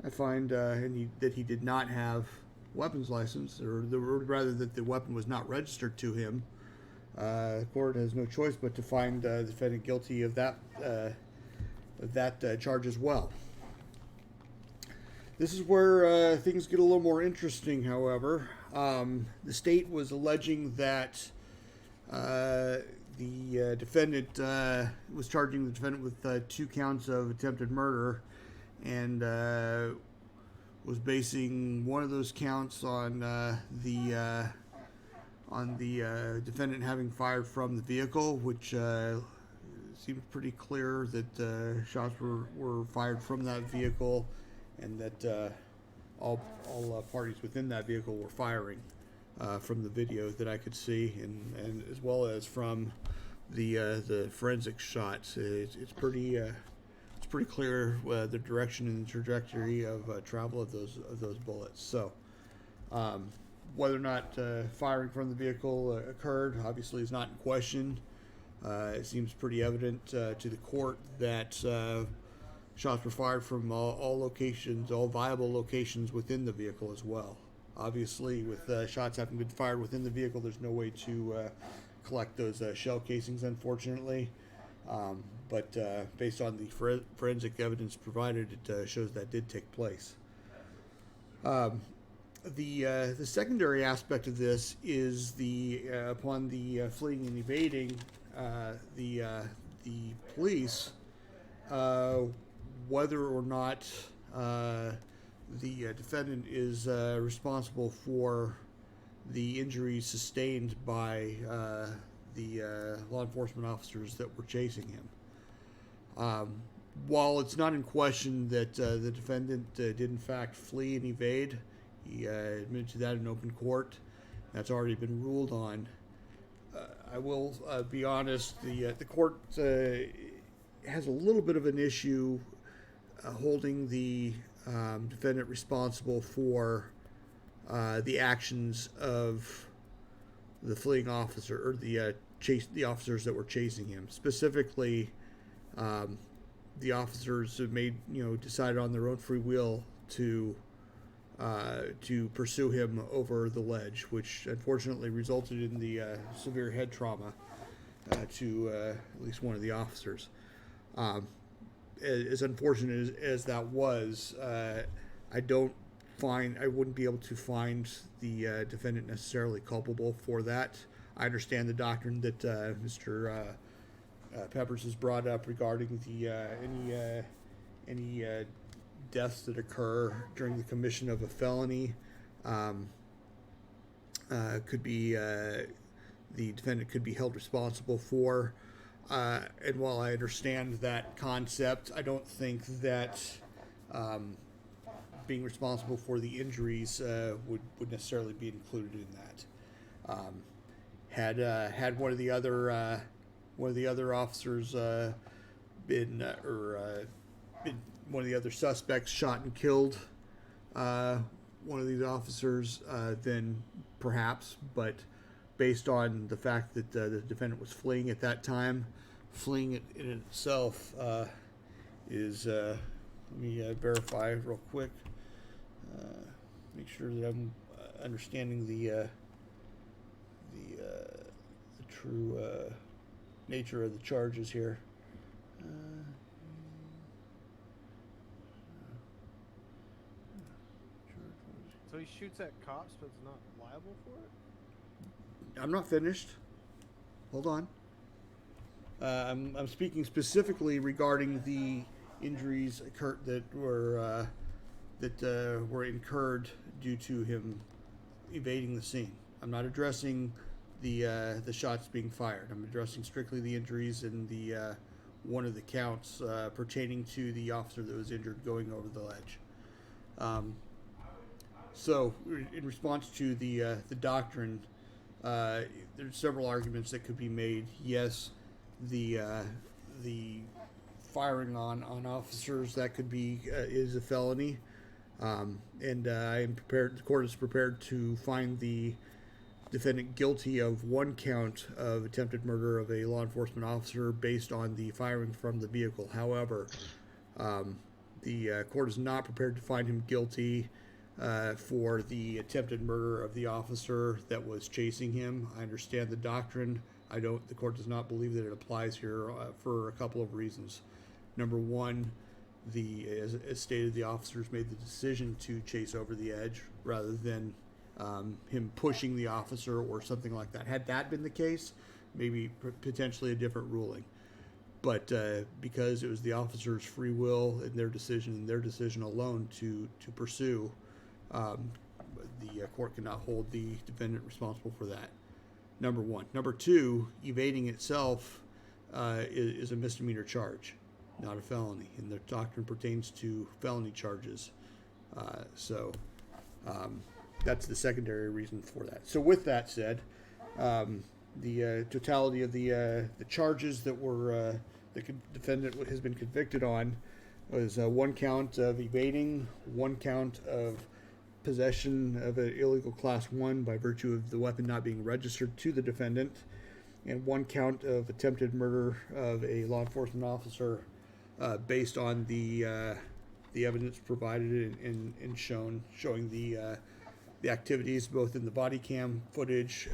I find that he did not have weapons license, or rather that the weapon was not registered to him. The court has no choice but to find the defendant guilty of that charge as well. This is where things get a little more interesting, however. The state was alleging that the defendant was charging the defendant with 2 counts of attempted murder, and was basing one of those counts on the defendant having fired from the vehicle, which seems pretty clear that shots were fired from that vehicle, and that all parties within that vehicle were firing from the video that I could see, and as well as from the forensic shots. It's pretty clear the direction and the trajectory of travel of those bullets. So whether or not firing from the vehicle occurred obviously is not in question. It seems pretty evident to the court that shots were fired from all locations, all viable locations within the vehicle as well. Obviously, with shots having been fired within the vehicle, there's no way to collect those shell casings, unfortunately. But based on the forensic evidence provided, it shows that did take place. The secondary aspect of this is upon the fleeing and evading, the police, whether or not the defendant is responsible for the injuries sustained by the law enforcement officers that were chasing him. While it's not in question that the defendant did in fact flee and evade, he admitted to that in open court. That's already been ruled on. I will be honest, the court has a little bit of an issue holding the defendant responsible for the actions of the fleeing officer, or the officers that were chasing him. Specifically, the officers have decided on their own free will to pursue him over the ledge, which unfortunately resulted in the severe head trauma to at least one of the officers. As unfortunate as that was, I wouldn't be able to find the defendant necessarily culpable for that. I understand the doctrine that Mr. Peppers has brought up regarding any deaths that occur during the commission of a felony could be the defendant could be held responsible for. And while I understand that concept, I don't think that being responsible for the injuries would necessarily be included in that. Had one of the other officers been one of the other suspects shot and killed one of these officers, then perhaps. But based on the fact that the defendant was fleeing at that time, fleeing it in itself is. Let me verify real quick. Make sure that I'm understanding the true nature of the charges here. So he shoots at cops, but is not liable for it? I'm not finished. Hold on. I'm speaking specifically regarding the injuries that were incurred due to him evading the scene. I'm not addressing the shots being fired. I'm addressing strictly the injuries in the one of the counts pertaining to the officer that was injured going over the ledge. So, in response to the doctrine, there's several arguments that could be made. Yes, the firing on officers, that could be is a felony, and I am prepared. The court is prepared to find the defendant guilty of one count of attempted murder of a law enforcement officer based on the firing from the vehicle. However, the court is not prepared to find him guilty for the attempted murder of the officer that was chasing him. I understand the doctrine. The court does not believe that it applies here for a couple of reasons. Number one, as stated, the officers made the decision to chase over the edge rather than him pushing the officer or something like that. Had that been the case, maybe potentially a different ruling. But because it was the officer's free will and their decision alone to pursue, the court cannot hold the defendant responsible for that. Number one. Number two, evading itself is a misdemeanor charge, not a felony, and the doctrine pertains to felony charges. So that's the secondary reason for that. So with that said, the totality of the charges that were the defendant has been convicted on was one count of evading, one count of possession of an illegal Class 1 by virtue of the weapon not being registered to the defendant, and one count of attempted murder of a law enforcement officer based on the evidence provided and showing the activities both in the body cam footage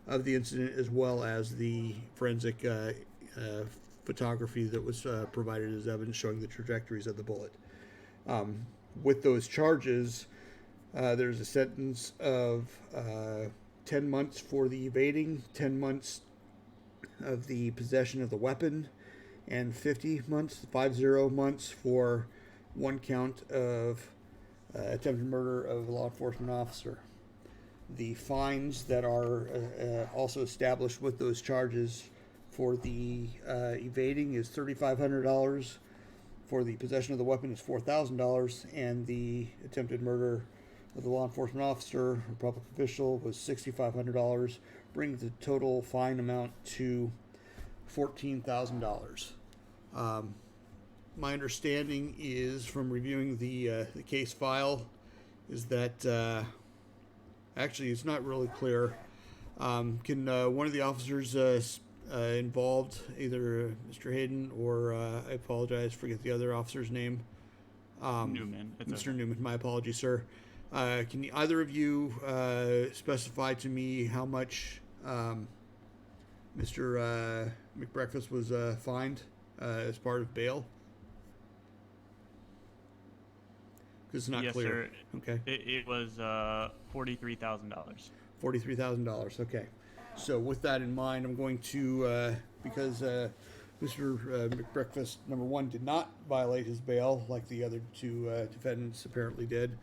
of the incident as well as the forensic photography that was provided as evidence showing the trajectories of the bullet. With those charges, there's a sentence of 10 months for the evading, 10 months of the possession of the weapon, and 50 months for one count of attempted murder of a law enforcement officer. The fines that are also established with those charges for the evading is $3,500, for the possession of the weapon is $4,000, and the attempted murder of the law enforcement officer or public official was $6,500, bringing the total fine amount to $14,000. My understanding is from reviewing the case file is that actually it's not really clear. Can one of the officers involved, either Mr. Hayden or I apologize, forget the other officer's name. Newman. Mr. Newman, my apologies, sir. Can either of you specify to me how much Mr. McBreakfast was fined as part of bail? Because it's not Yes, clear. sir. Okay. It was $43,000. $43,000. Okay. So with that in mind, I'm going to because Mr. McBreakfast, number one, did not violate his bail like the other two defendants apparently did,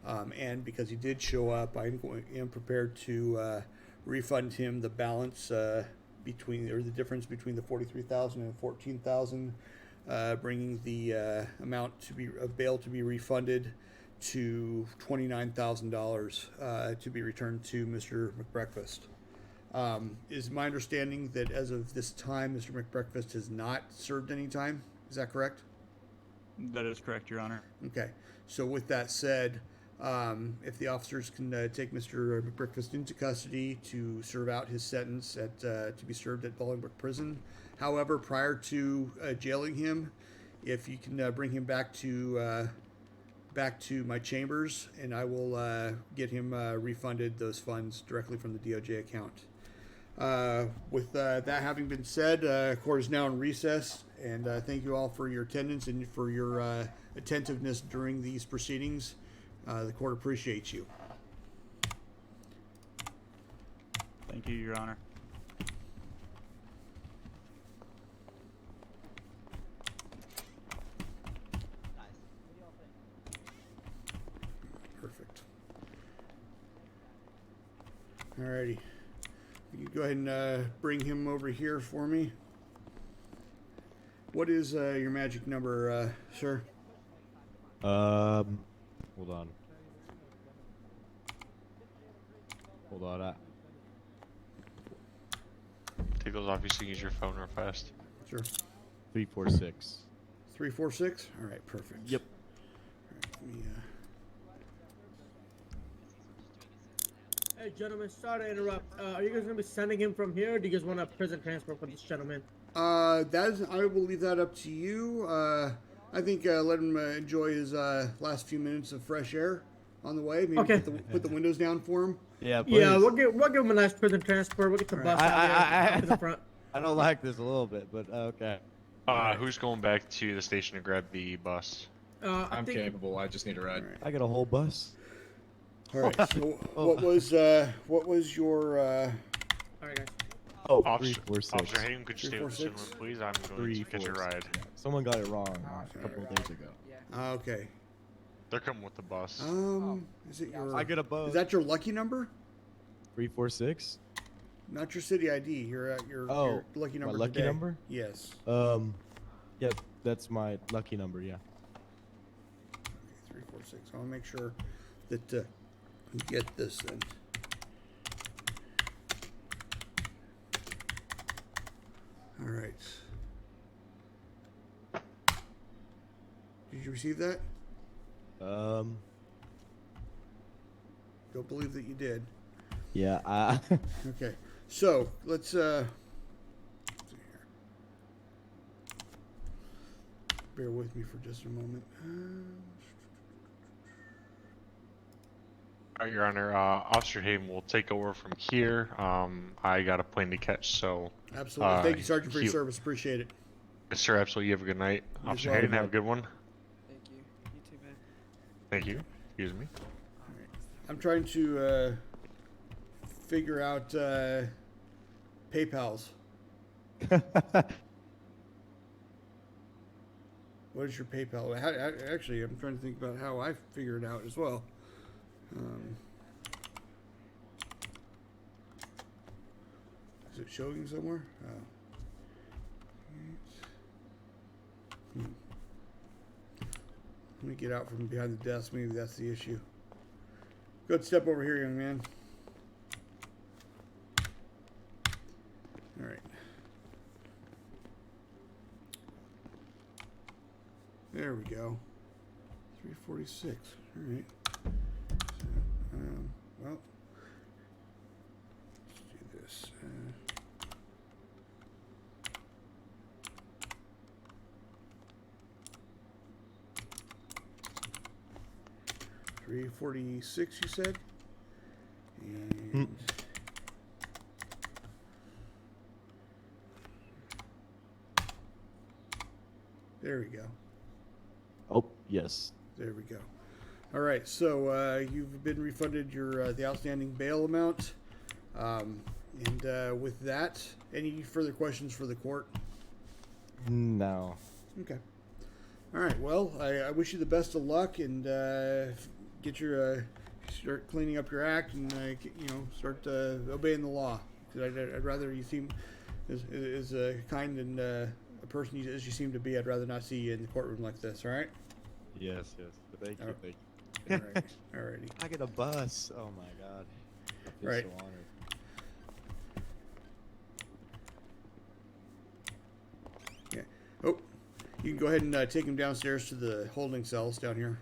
and because he did show up, I am prepared to refund him the balance the difference between the $43,000 and $14,000, bringing the amount of bail to be refunded to $29,000 to be returned to Mr. McBreakfast. Is my understanding that as of this time, Mr. McBreakfast has not served any time? Is that correct? That is correct, Your Honor. Okay. So with that said, if the officers can take Mr. McBreakfast into custody to serve out his sentence to be served at Bolingbroke Prison. However, prior to jailing him, if you can bring him back to my chambers, and I will get him refunded those funds directly from the DOJ account. With that having been said, court is now in recess, and thank you all for your attendance and for your attentiveness during these proceedings. The court appreciates you. Thank you, Your Honor. Perfect. Alrighty. You can go ahead and bring him over here for me. What is your magic number, sir? Hold on. Hold on. Take those off. You can use your phone real fast. Sure. 346. 346? All right, perfect. Yep. All right, let me, Hey, gentlemen, sorry to interrupt. Are you guys going to be sending him from here, or do you guys want a prison transfer for this gentleman? I will leave that up to you. I think let him enjoy his last few minutes of fresh air on the way. Maybe Okay. put the windows down for him. Yeah, please. Yeah, we'll give him a nice prison transfer. We'll get the bus out here to the front. I don't like this a little bit, but okay. Who's going back to the station to grab the bus? I'm capable. I just need a ride. All right. I got a whole bus. All right. So what was your All right, guys. Oh, Officer, 346. Officer Hayden, could you stay with the 346? gentleman, please? I'm going to catch a 346. ride. Yeah. Someone got it wrong a couple of days ago. Okay. They're coming with the bus. Is it your? I get a buzz. Is that your lucky number? 346? Not your city ID. Your your lucky my number. lucky today. number? Yes. Yep, that's my lucky number. Yeah. Okay, 346. I'll make sure that we get this then. All right. Did you receive that? Don't believe that you did. Yeah. Okay. So let's see here. Bear with me for just a moment. All right, Your Honor. Officer Hayden will take over from here. I got a plane to catch, so. Absolutely. Thank you, Sergeant, for your service. Appreciate it. Yes, sir. Absolutely. You have a good night. You as Officer well. Hayden, have a good one. Thank you. You too, man. Thank you. Excuse me. I'm trying to figure out PayPal's. What is your PayPal? Actually, I'm trying to think about how I figure it out as well. Is it showing somewhere? Oh. Let me get out from behind the desk. Maybe that's the issue. Go ahead, step over here, young man. All right. There we go. 346. All right. So, well, let's do this. 346, you said? And there we go. Oh, yes. There we go. All right, so you've been refunded your the outstanding bail amount. And with that, any further questions for the court? No. Okay. All right. Well, I wish you the best of luck and get your start cleaning up your act and start obeying the law. 'Cause I'd rather you seem as kind and a person as you seem to be. I'd rather not see you in the courtroom like this. All right. Yes, yes. Thank you, thank you. All right. All righty. I get a bus. Oh my God. I feel Right. so honored. Yeah. Oh, you can go ahead and take him downstairs to the holding cells down here.